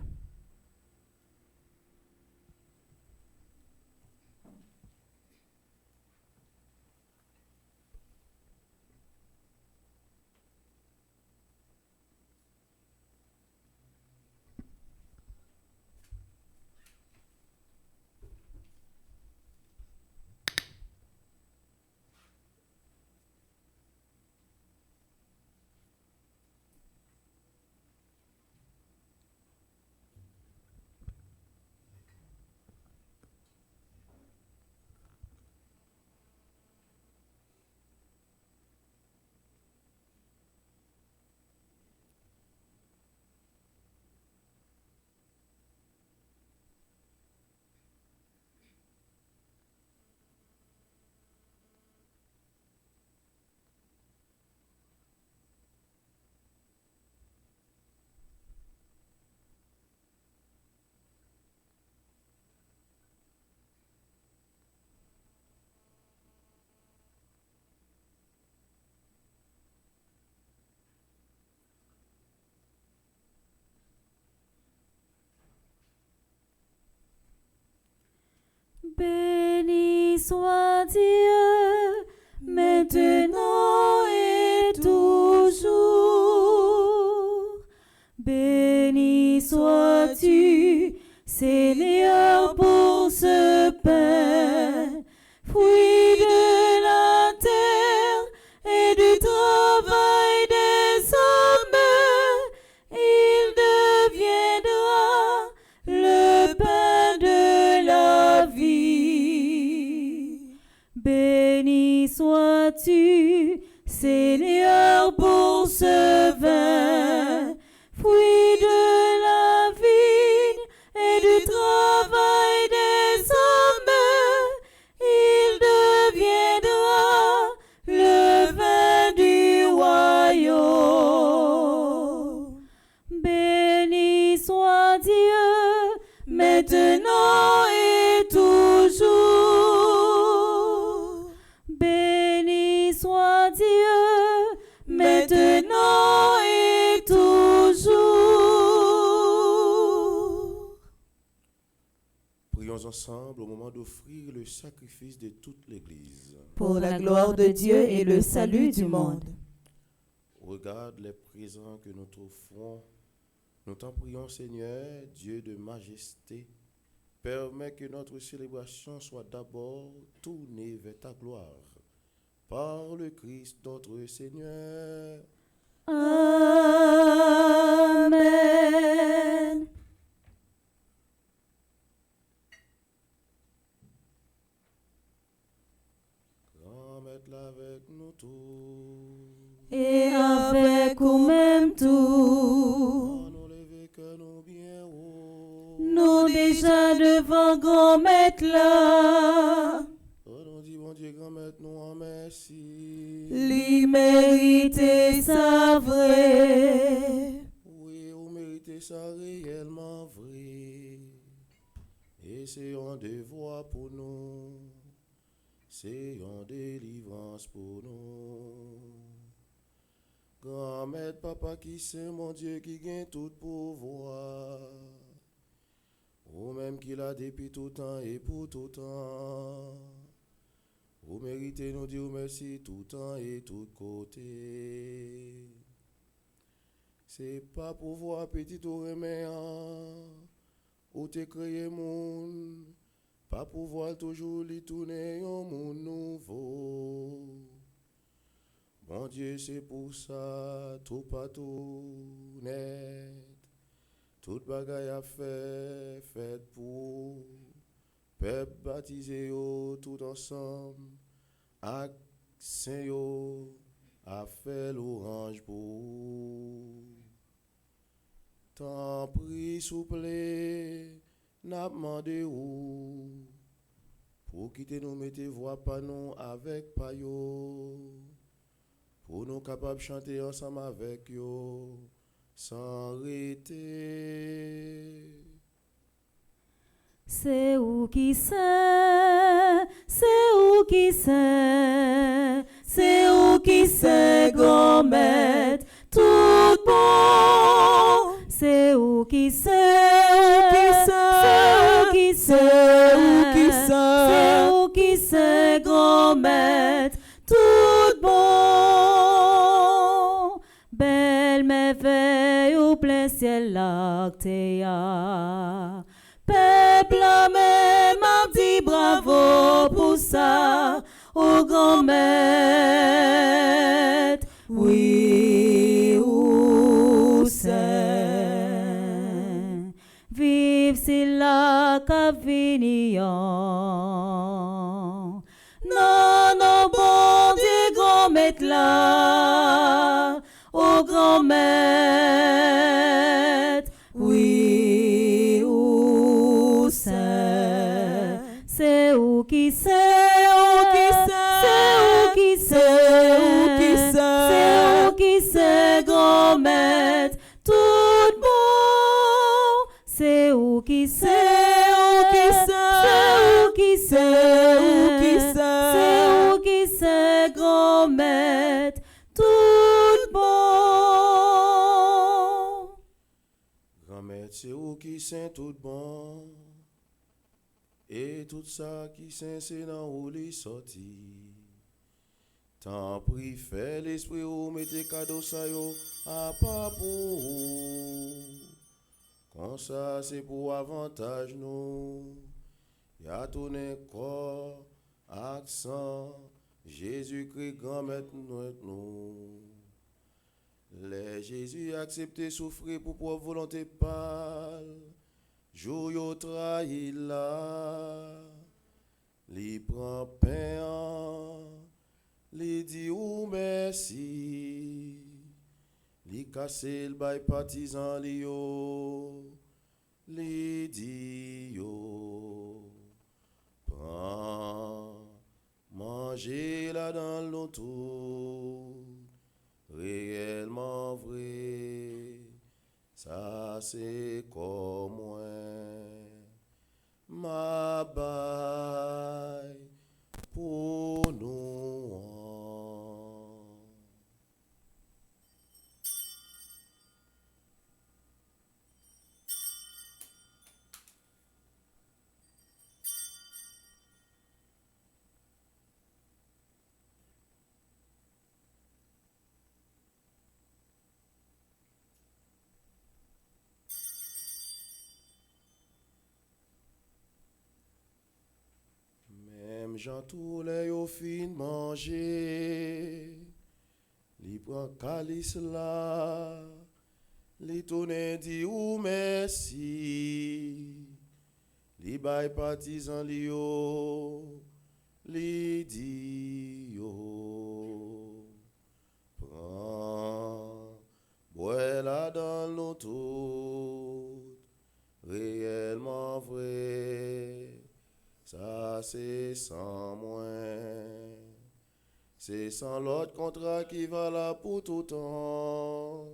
Béni soit Dieu, maintenant et toujours. Béni sois-tu, Seigneur, pour ce pain, fruit de la terre et du travail des hommes. Il deviendra le pain de la vie. Béni sois-tu, Seigneur, pour ce vin, fruit de la vigne et du travail des hommes. Il deviendra le vin du royaume. Béni soit Dieu, maintenant et toujours. Béni soit Dieu, maintenant et toujours. Prions ensemble au moment d'offrir le sacrifice de toute l'Église. Pour la gloire de Dieu et le salut du monde. Regarde les présents que nous t'offrons. Nous t'en prions, Seigneur, Dieu de majesté. Permets que notre célébration soit d'abord tournée vers ta gloire. Par le Christ notre Seigneur. Amen. Remets-la avec nous tous. Et avec nous-mêmes tout, Nous lever que nous bien haut. nous déjà devant grand maître là, Nous dit, bon Dieu, grand maître, nous en merci. lui mérite sa vraie. Oui, vous méritez ça réellement vrai. Et c'est un devoir pour nous. C'est une délivrance pour nous. Grand maître, papa qui c'est mon Dieu qui gagne tout pouvoir. Ou même qu'il a depuis tout temps et pour tout temps. Vous méritez nous dire merci tout temps et tout côté. C'est pas pour voir petit ou reméant, ou te créer monde, pas pour voir toujours li tourner un monde nouveau. Bon Dieu, c'est pour ça, tout pas tout net, toute bagaille à faire, faite pour, peuple baptisé yo, tout ensemble, ak saint yo, a fait l'orange pour. Tant pris, souple, n'a demandé où, pour quitter nous mettez voix pas nous avec payo, pour nous capables de chanter ensemble avec yo, sans arrêter. C'est où qui sait, c'est où qui sait, c'est où qui sait, grand maître, tout bon. C'est où qui sait, c'est où qui sait, c'est où qui sait, grand maître, tout bon. Belle merveille au plein ciel lactéa. Peuple même a dit bravo pour ça, au grand maître, oui, où c'est, vive c'est la cavignon. Non, non, bon Dieu, grand maître là, au grand maître, oui, où c'est où qui sait, c'est où qui sait, c'est où qui sait, grand maître, tout bon, c'est où qui sait, c'est où qui sait, c'est où qui sait, grand maître, tout bon. Grand maître, c'est où qui sait tout bon. et tout ça qui c'est dans où les sorti. Tant pris, fait l'esprit ou mettez cadeau ça yo à pas pour. Comme ça, c'est pour avantage nous. Y'a tourné corps, accent, Jésus-Christ, grand maître nous. Les Jésus accepté souffrir pour propre volonté pâle. Jour yo trahi là. Li prend pain, li dit ou merci. Li casse le bail partisan li yo. Li dit yo. Prends, mangez là dans l'auto. Réellement vrai, ça c'est comme moi. Ma baille pour nous. Même Jean tous les yo fin manger, li prend calice là, li tourne dit ou merci, li bay partisan li yo, li dit yo, prends, bois là dans l'auto, réellement vrai. Ça c'est sans moi, c'est sans l'autre contrat qui va là pour tout temps.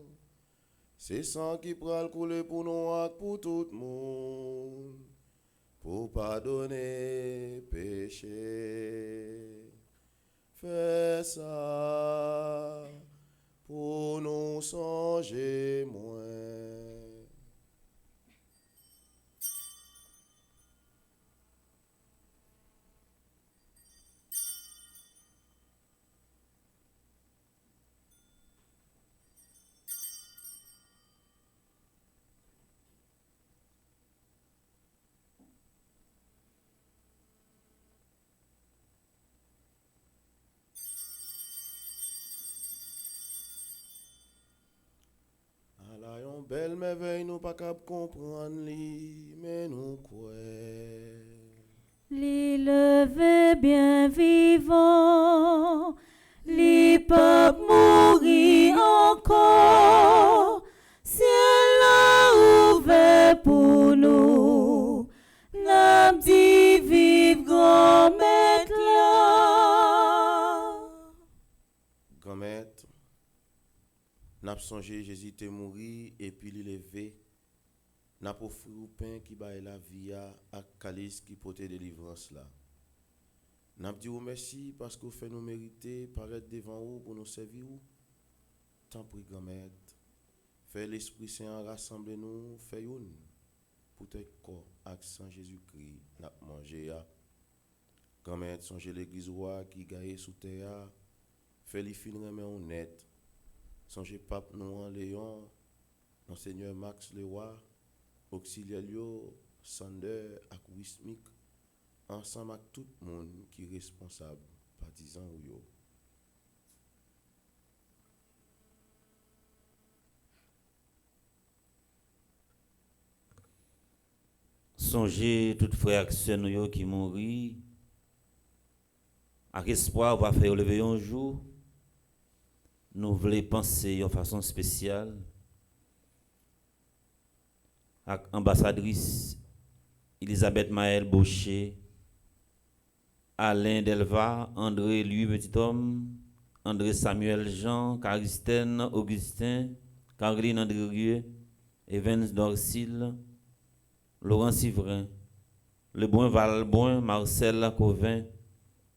C'est sans qui pral couler pour nous et pour tout le monde, pour pardonner péché. Fais ça pour nous songer moins. Yon belle merveille nous pas capable comprendre li, mais nous quoi. Li levé bien vivant, li peut mourir encore. Ciel a ouvert pour nous, n'a dit vive grand maître là. Grand maître, n'a songé Jésus te mourir et puis il levé. N'a pas offert au pain qui baille la vie à calice qui porte délivrance là. N'a dit vous merci parce que vous fait nous mériter paraître devant vous pour nous servir. Tant pis grand maître. Fais l'Esprit Saint rassembler nous, fait une pour tes corps accent Jésus-Christ n'a mangé à. Grand maître songez l'église roi qui gagne sous terre. Fais les fins remet honnête. Songez pape Noël Léon, Monseigneur Max Leroy, auxiliaire Sander ak Wismik, ensemble avec tout le monde qui est responsable, partisan ou yo. Songez tout frère et sœur nous qui mourit, avec espoir va faire lever un jour. Nous voulons penser de façon spéciale à l'ambassadrice Elisabeth Maël Boucher, Alain Delva, André Louis Petit Homme, André Samuel Jean, Caristène Augustin, Caroline Andrieux, Evans Dorsil, Laurent Sivrin, Lebon Valbon, Marcel Covin,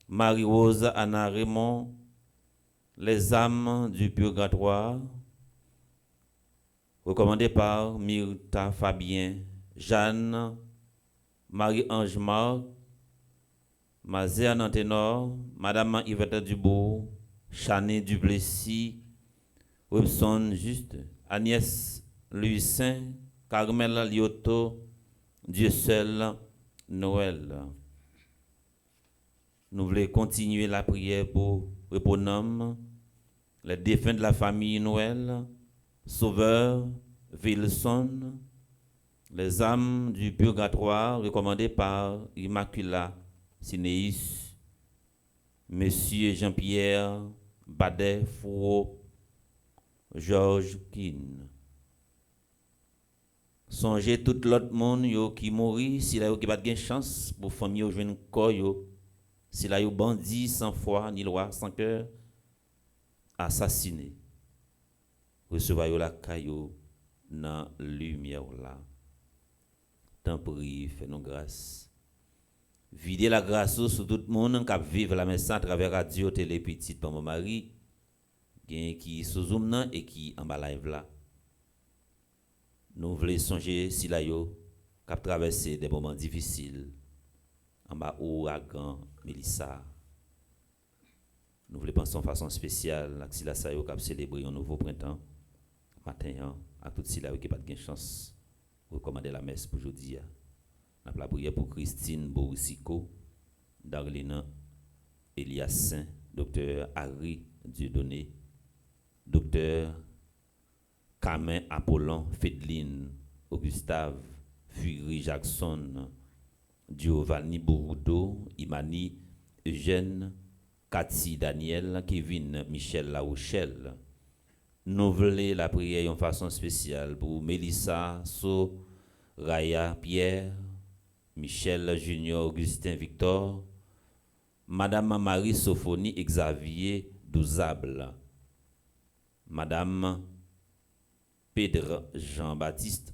Marie-Rose Anna Raymond, Les âmes du purgatoire, recommandé par Myrta Fabien, Jeanne Marie-Ange Marc, Mazère Nanténor, Madame Yvette Dubourg, Chané Duplessis, Webson Juste, Agnès Lucin, Carmel Lioto, Dieu seul, Noël. Nous voulons continuer la prière pour Reponum, les défunts de la famille Noël, Sauveur, Wilson, les âmes du purgatoire recommandées par Immacula Sinéus, Monsieur Jean-Pierre Badet Fouro, Georges Kin. Songez tout l'autre monde qui mourit, si là qui pas de chance pour famille ou jeune corps, si là yo bandit sans foi ni loi, sans cœur, assassiné. Recevez la caillou dans lumière là. Tant prie, fais-nous grâce. Videz la grâce sur tout le monde qui vivre la messe à travers radio, télé, petite, par mon mari, qui sous zoom et qui en bas live là. Nous voulons songer si la yo qui traverser des moments difficiles en bas ouragan Mélissa. Nous voulons penser en façon spéciale à si la sa yo qui célébrer un nouveau printemps matin à toutes si la qui pas de chance recommander la messe pour aujourd'hui. Nous la prière pour Christine Boursico, Darlene Eliassin, docteur Harry Dieudonné, docteur Camin Apollon Fedline, Augustave Fury Jackson, Giovanni Bourdo, Imani Eugène, Cathy Daniel, Kevin Michel La Rochelle. Nous voulons la prière en façon spéciale pour Mélissa So, Raya Pierre, Michel Junior Augustin Victor, Madame Marie Sophonie Xavier Douzable, Madame Pedre Jean-Baptiste,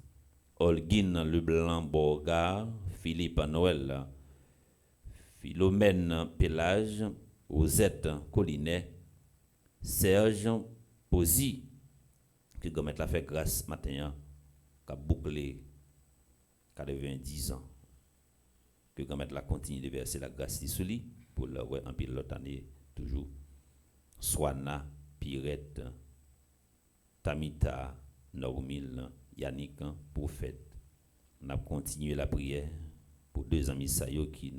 Holguine Leblanc Borgard, Philippe Noël, Philomène Pélage, Rosette Collinet, Serge Posy, qui va mettre la fête grâce matin, qui a bouclé 90 ans, que va mettre la continue de verser la grâce sous lui pour le en pile l'autre année toujours. Swana, Pirette, Tamita, Normil, Yannick, prophète. On a continué la prière pour deux amis sayo qui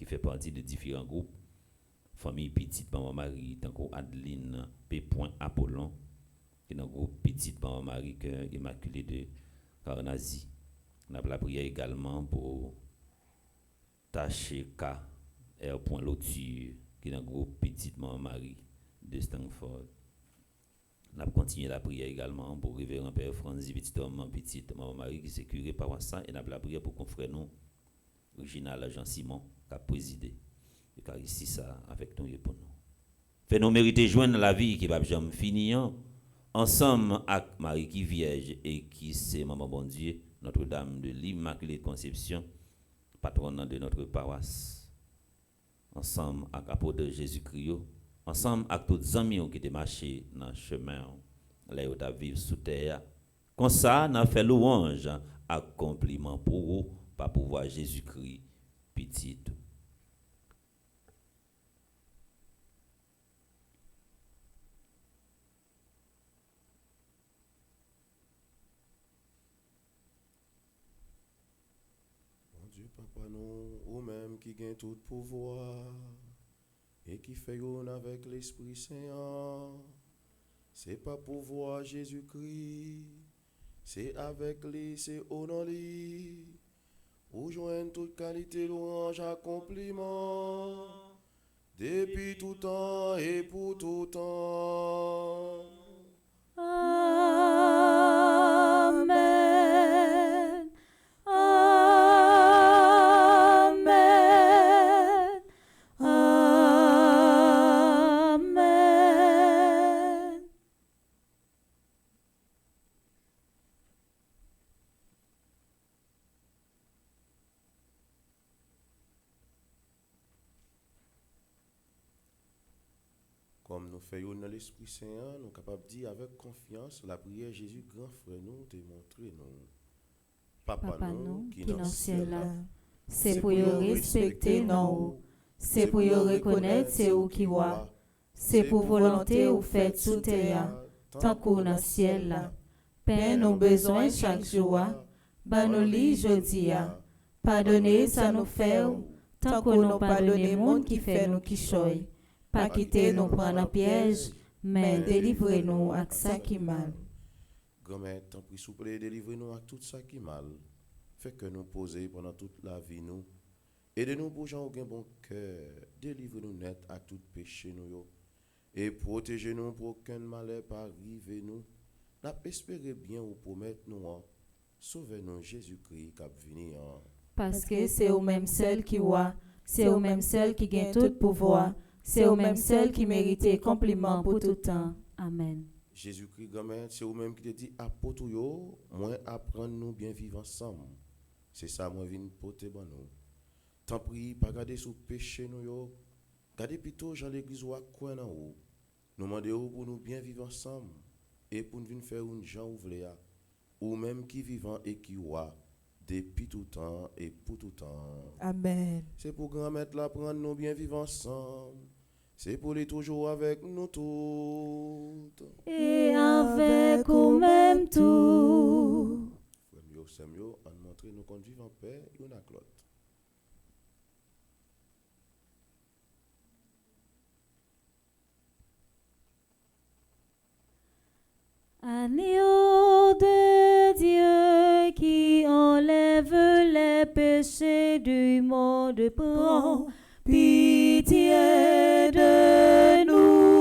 fait partie de différents groupes. Famille petite maman Marie, tant que Adeline P. Apollon, qui est dans le groupe petite maman Marie Immaculée de Carnazy. On a la prière également pour Tacheka R. Loture, qui est dans le groupe petite maman Marie de Stanford. On a continué la prière également pour révérend Père Franzi, petit homme, petite maman Marie, qui s'est curé par ça. Et on a la prière pour qu'on frère nous, original Jean Simon, qui a présidé. Et car ici, ça, avec nous et pour nous. Fait-nous mériter joindre la vie qui va jamais finir, ensemble avec Marie qui Vierge et qui c'est Maman Bon Dieu, Notre-Dame de l'Immaculée Conception, patronne de notre paroisse. Ensemble avec l'apôtre Jésus-Christ, ensemble avec tous les amis qui étaient marchés dans le chemin, là où ils vivent sous terre. Comme ça, on a fait louange, accomplissement pour vous, par pouvoir Jésus-Christ, petit. Dieu Papa nous, ou même qui gagne tout pouvoir et qui fait une avec l'Esprit Saint, c'est pas pouvoir Jésus-Christ, c'est avec lui, c'est au nom lui, où joigne toute qualité louange accomplissement, depuis tout temps et pour tout temps. Amen. Comme nous faisons dans l'Esprit Saint, nous sommes capables de dire avec confiance la prière Jésus, grand frère, nous démontrer nous. Papa nous, qui dans le ciel là, c'est pour yo respecter non, c'est pour yo reconnaître c'est ou qui wa, c'est pour volonté ou fait sous terre, tant qu'on dans ciel là. Pain nos besoins chaque jour, ban nous li jodi a. Pardonnez ça nous fait, tant qu'on nous pardonne monde qui fait nous qui choy. Pas quitter nous prendre en piège, mais délivrez-nous à ça qui mal. Grand-mère, tant pis, s'il vous plaît, délivrez-nous à tout ça qui mal. Fait que nous poser pendant toute la vie, nous. Aidez-nous pour gens qui ont bon cœur. Délivrez-nous net à tout péché, nous. Yo. Et protégez-nous pour aucun malheur pas arriver, nous. N'a espéré bien ou promettre nous. Sauvez-nous, Jésus-Christ, qui a venu. Parce que c'est au même seul qui voit, c'est au même seul qui gagne tout pouvoir, c'est au même seul qui mérite compliment pour tout temps. Amen. Jésus-Christ, grand-mère, c'est vous-même qui te dit, apôtre, moi apprendre nous bien vivre ensemble. C'est ça, moi, viens porter bon nous. Tant pis, pas garder sous péché nous, yo. Gardez plutôt, Jean l'église ou à quoi en haut. Nous demandons pour nous bien vivre ensemble. Et pour nous faire une gens ouvrière. Ou même qui vivant et qui voit. Depuis tout temps et pour tout temps. Amen. C'est pour grand-mère là prendre nous bien vivre ensemble. C'est pour les toujours avec nous toutes. Et avec nous même tout. C'est mieux, en montrer nous qu'on vit en paix et on a clotte. Agneau de Dieu qui enlève les péchés du monde, prends pitié de nous.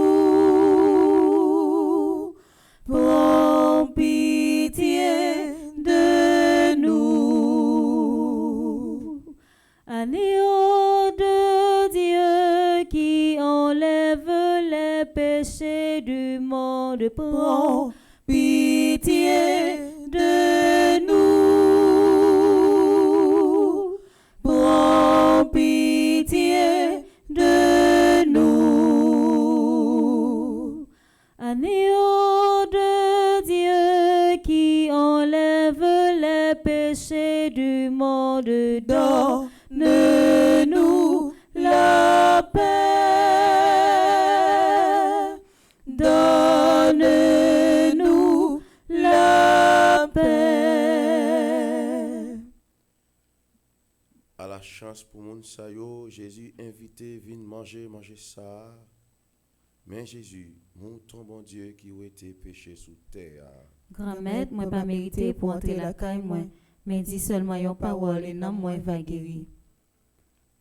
Prends pitié de nous. Agneau de Dieu qui enlève les péchés du monde, prends pitié de nous. Prends pitié de nous. Agneau de Dieu qui enlève les péchés du monde, donne-nous la paix. Donne-nous la paix. À la chance pour mon sayo, Jésus invité vin manger ça. Mais Jésus, mon ton bon Dieu qui a été péché sous terre. Grand-mère, moi pas mérité pour entrer la caille moi, mais dis seulement une parole et non moi va guérir.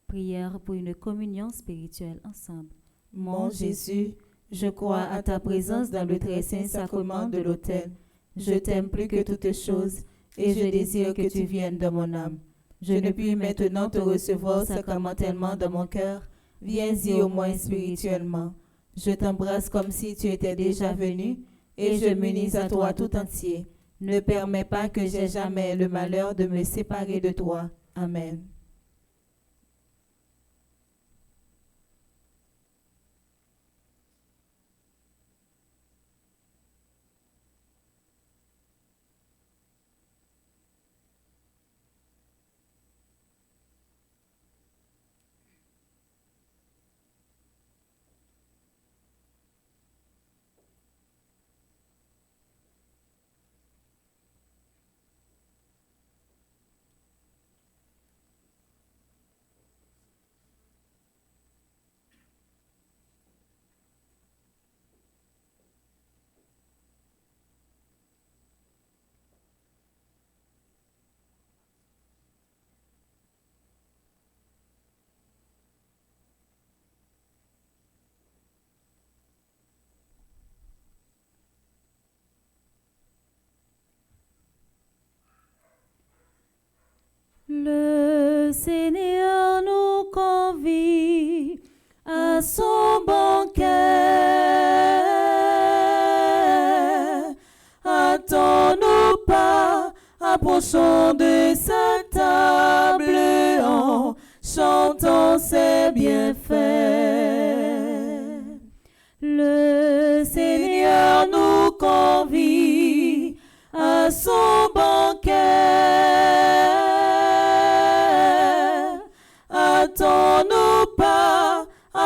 Prière pour une communion spirituelle ensemble. Mon Jésus, je crois à ta présence dans le très saint sacrement de l'autel. Je t'aime plus que toutes choses et je désire que tu viennes dans mon âme. Je ne puis maintenant te recevoir sacramentellement dans mon cœur. Viens-y au moins spirituellement. Je t'embrasse comme si tu étais déjà venu et je m'unis à toi tout entier. Ne permets pas que j'aie jamais le malheur de me séparer de toi. Amen. Le Seigneur nous convie à son banquet. Attends-nous pas, approchons de sa table en chantant ses bienfaits. Le Seigneur nous convie à son banquet.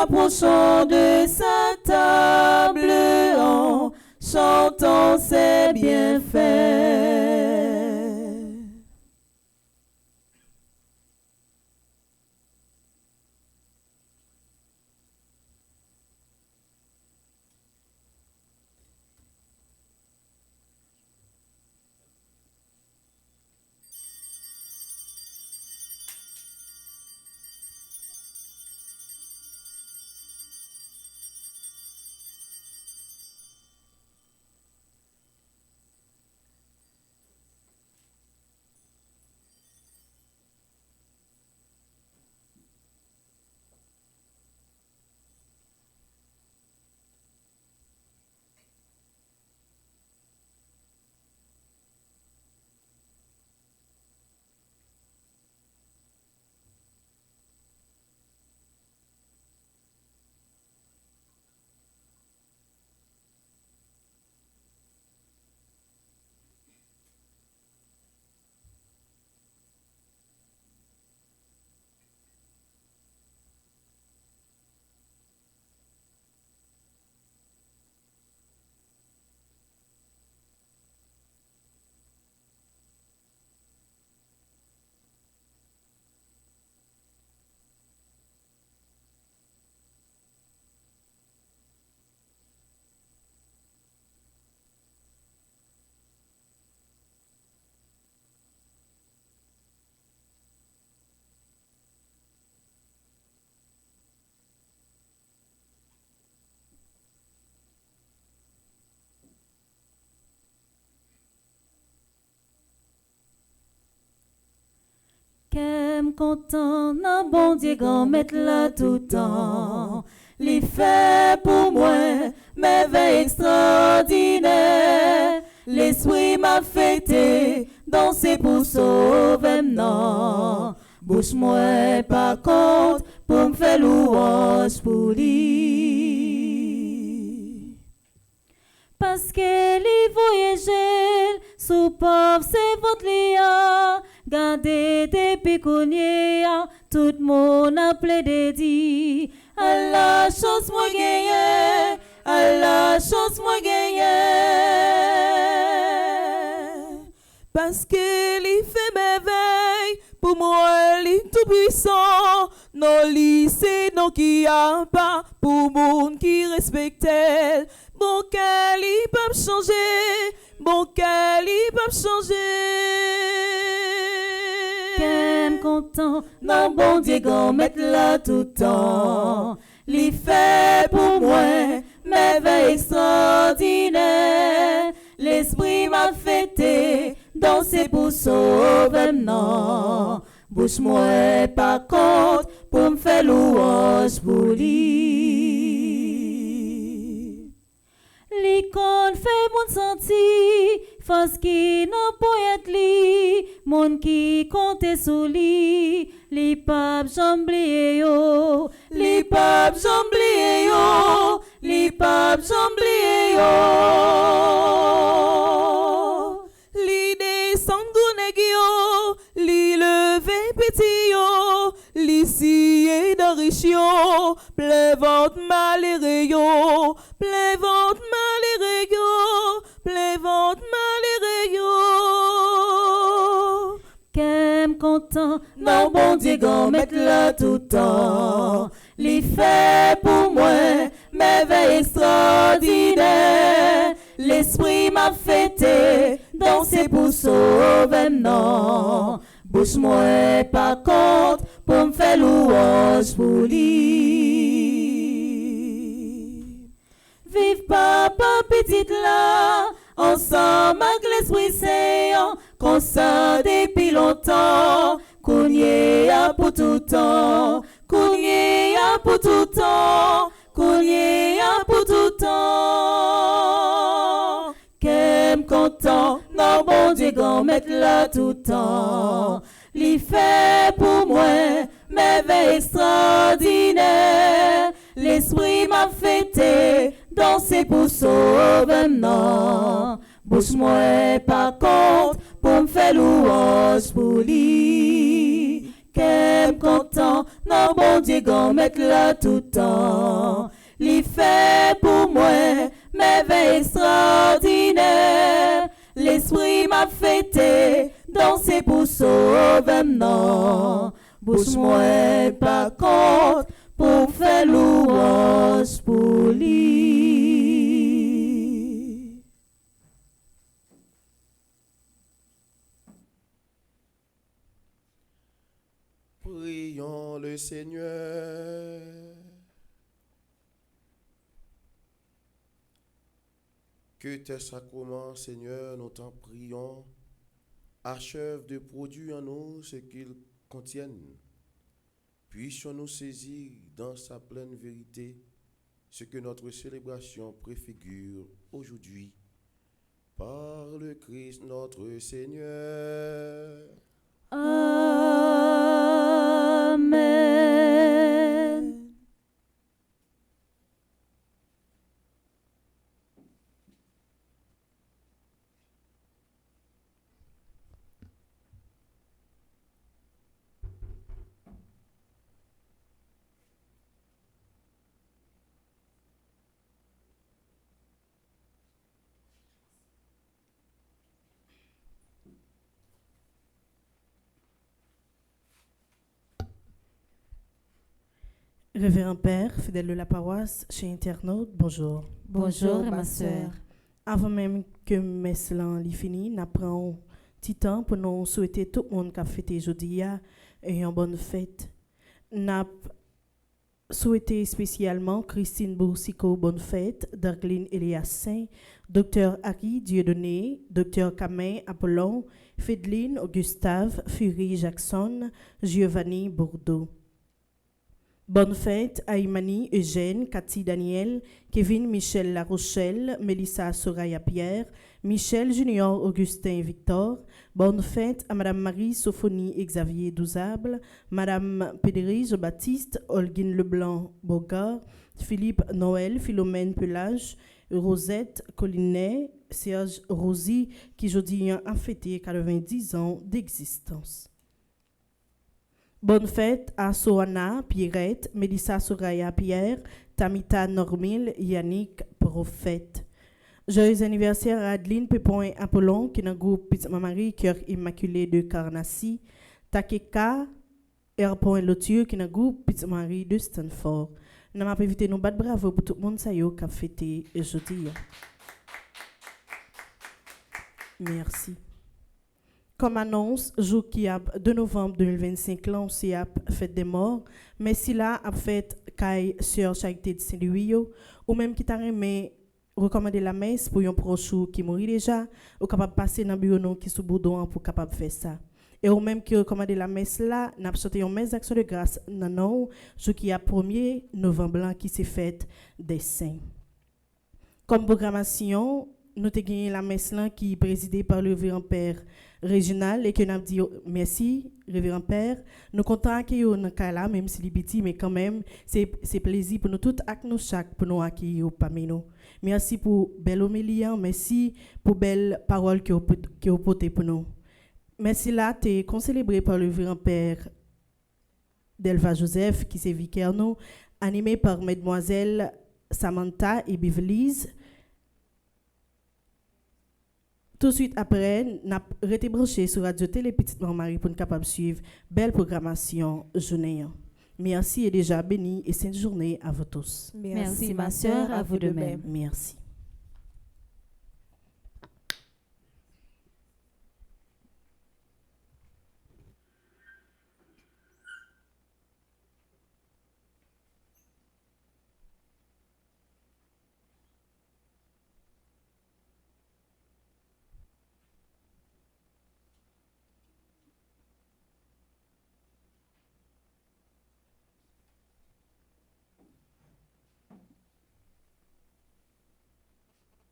approchons de sa table en chantant ses bienfaits. Qu'aime content, non bon Dieu, grand mettre là tout temps. Les fait pour moi, merveille extraordinaire. L'esprit m'a fêté, danser pour sauver non. Bouche moi par contre, pour me faire louange pour lui. Parce que les voyageurs, sous pauvre c'est votre lia. Gardez des pécuniers, tout le monde a plaidé dit. À la chance moi gagné, à la chance moi gagné. Parce qu'il fait merveille, pour moi il est tout puissant. Non lycée, non qui a pas, pour monde qui respecte. Bon qu'elle il peut changer, bon qu'elle il peut changer. Qu'aime content, non bon Dieu qu'on mette là tout temps. L'y fait pour moi, merveille extraordinaire. L'esprit m'a fêté, danser pour sauver non. Bouche moi par contre, pour me faire louange pour lui. L'icône fait mon senti, face qui n'a pas être li, mon qui compte sous li, les papes j'oublié yo, les papes j'oublié yo, les papes j'oublié yo. Li descend gouneg yo, li levé petit yo, li sié d'enrichi yo, plaivante malheureux yo, plaivante malheureux yo, plaivante malheureux yo. Qu'aime content, non bon Dieu gon mettre là tout temps. Li fait pour moi, merveille extraordinaire. L'esprit m'a fêté, danser pour sauver non. Bouche moi par contre, pour me faire louange pour lui. Vive papa petite là, ensemble avec l'Esprit Saint, qu'on sent depuis longtemps, qu'on y a pour tout temps, qu'on y a pour tout temps, qu'on y a pour tout temps. Qu'aime content, non bon Dieu qu'on mette là tout temps. L'y fait pour moi, merveille extraordinaire. L'esprit m'a fêté, danser pour sauver non. Bouche moi par contre, pour me faire louange pour lui. Qu'aime content, non bon Dieu grand mettre là tout temps. Li fait pour moi merveille extraordinaire. L'esprit m'a fêté, danser pour sauver non. Bouche moi pas compte pour faire louange pour lui. Prions le Seigneur. Que tes sacrements, Seigneur, nous t'en prions, achèvent de produire en nous ce qu'ils contiennent. Puissions-nous saisir dans sa pleine vérité ce que notre célébration préfigure aujourd'hui. Par le Christ notre Seigneur. Amen. Révérend Père, fidèle de la paroisse, chez internaute, bonjour. Bonjour ma sœur. Avant même que messe lan li fini, nous prenons un petit temps pour nous souhaiter tout le monde qui a fêté aujourd'hui et une bonne fête. Nous souhaiter spécialement Christine Boursicot, bonne fête, Darlene Eliassin, Dr Harry Dieudonné, Dr Camin Apollon, Fédeline Gustave, Fury Jackson, Giovanni Bourdeau. Bonne fête à Imani, Eugène, Cathy Daniel, Kevin Michel La Rochelle, Mélissa Soraya Pierre, Michel Junior Augustin Victor. Bonne fête à Madame Marie Sophonie Xavier Douzable, Madame Pédérise Baptiste, Holguine Leblanc Bogart, Philippe Noël, Philomène Pelage, Rosette Collinet, Serge Rosy, qui aujourd'hui a fêté 90 ans d'existence. Bonne fête à Soana, Pierrette, Mélissa Soraya Pierre, Tamita Normil, Yannick Prophète. Joyeux anniversaire à Adeline Pépon Apollon, qui est dans le groupe Petite Marie, Cœur Immaculé de Carnacy. Takeka, R. Lotieux, qui est dans le groupe Petite Marie de Stanford. Nous avons invité nos battre bravo pour tout le monde qui a fêté aujourd'hui. Merci. Comme annonce, jour qui a 2 novembre 2025, là, on s'y a fête des morts. Mais si là, a fait Kai sur Charité de Saint-Louis, ou même qui t'a remis recommander la messe pour un proche qui mourit déjà, ou capable de passer dans le bureau qui est sous boudon pour capable faire ça. Et ou même qui recommande la messe là, n'a pas sorti une messe d'action de grâce, non, jour qui a 1er novembre qui s'est faite des saints. Comme programmation, nous avons gagné la messe là qui est présidée par le révérend Père Réginal et que nous avons dit merci, révérend Père. Nous comptons accueillir dans cas là, même si c'est petit, mais quand même, c'est plaisir pour nous tous, avec nous chaque, pour nous accueillir parmi nous. Merci pour belle homélie, merci pour belle parole que vous portez pour nous. Merci là, tu es concélébré par le révérend Père Delva Joseph, qui est vicaire nous, animé par Mademoiselle Samantha et Bivelise. Tout de suite après, nous avons été branchés sur Radio Télé Petite Marie pour nous capable suivre belle programmation journée. Merci et déjà béni et sainte journée à vous tous. Merci ma sœur, à vous de même. Merci.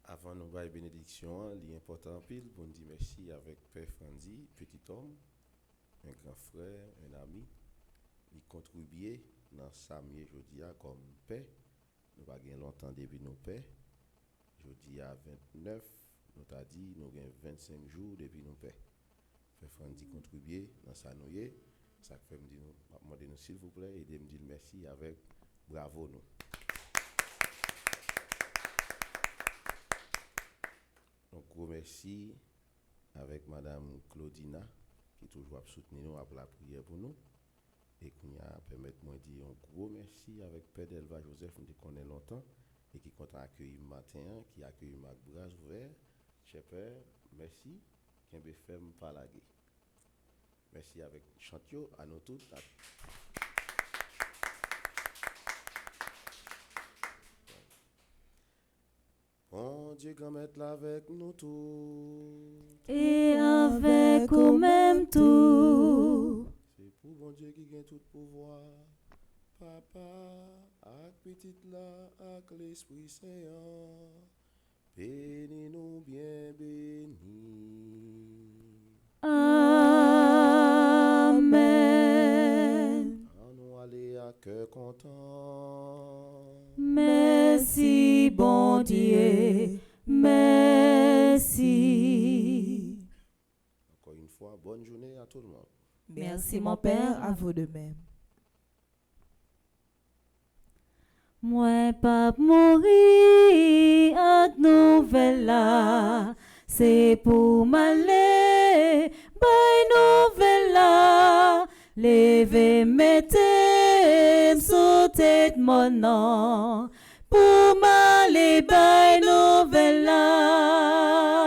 Avant nous bailler bénédiction, l'important pile pour nous dire merci avec Père Frandy, petit homme, un grand frère, un ami, il contribuait dans sa mieux aujourd'hui comme père. Nous pas gagné longtemps depuis nos pères. Aujourd'hui à 29, nous t'a dit nous avons 25 jours depuis nos pères. Père Frandy contribuait dans sa nouille. Ça fait me dire demandez-nous s'il vous plaît et me dire merci avec bravo nous. Donc gros merci avec madame Claudina qui toujours a soutenu nous après la prière pour nous et qui a permettre moi dire un gros merci avec Père Delva Joseph nous connaît longtemps et qui compte accueillir matin qui accueille ma bras ouvert. Cher Père, merci qui me fait me parlager. Merci avec Chantio à nous tous. Bon Dieu, grand être là avec nous tous. Et avec au même tout. C'est pour bon Dieu qui gagne tout pouvoir. Papa, avec petite là, avec l'Esprit Saint. Bénis-nous bien bénis. Amen. Nous aller à cœur content. Merci, bon Dieu. Merci. Encore une fois, bonne journée à tout le monde. Merci, mon Père, à vous de même. Moi pas mourir à nouvelle là, c'est pour m'aller, by nouvelle là, lever mettez sous tête mon nom, pour m'aller, by nouvelle là.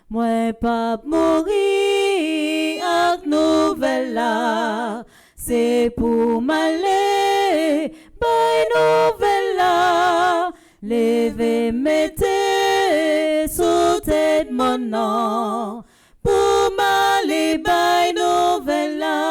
Moi pas mourir à nouvelle là, c'est pour m'aller, by nouvelle là, levez mettez sous tête mon nom, pour m'aller by nouvelle là.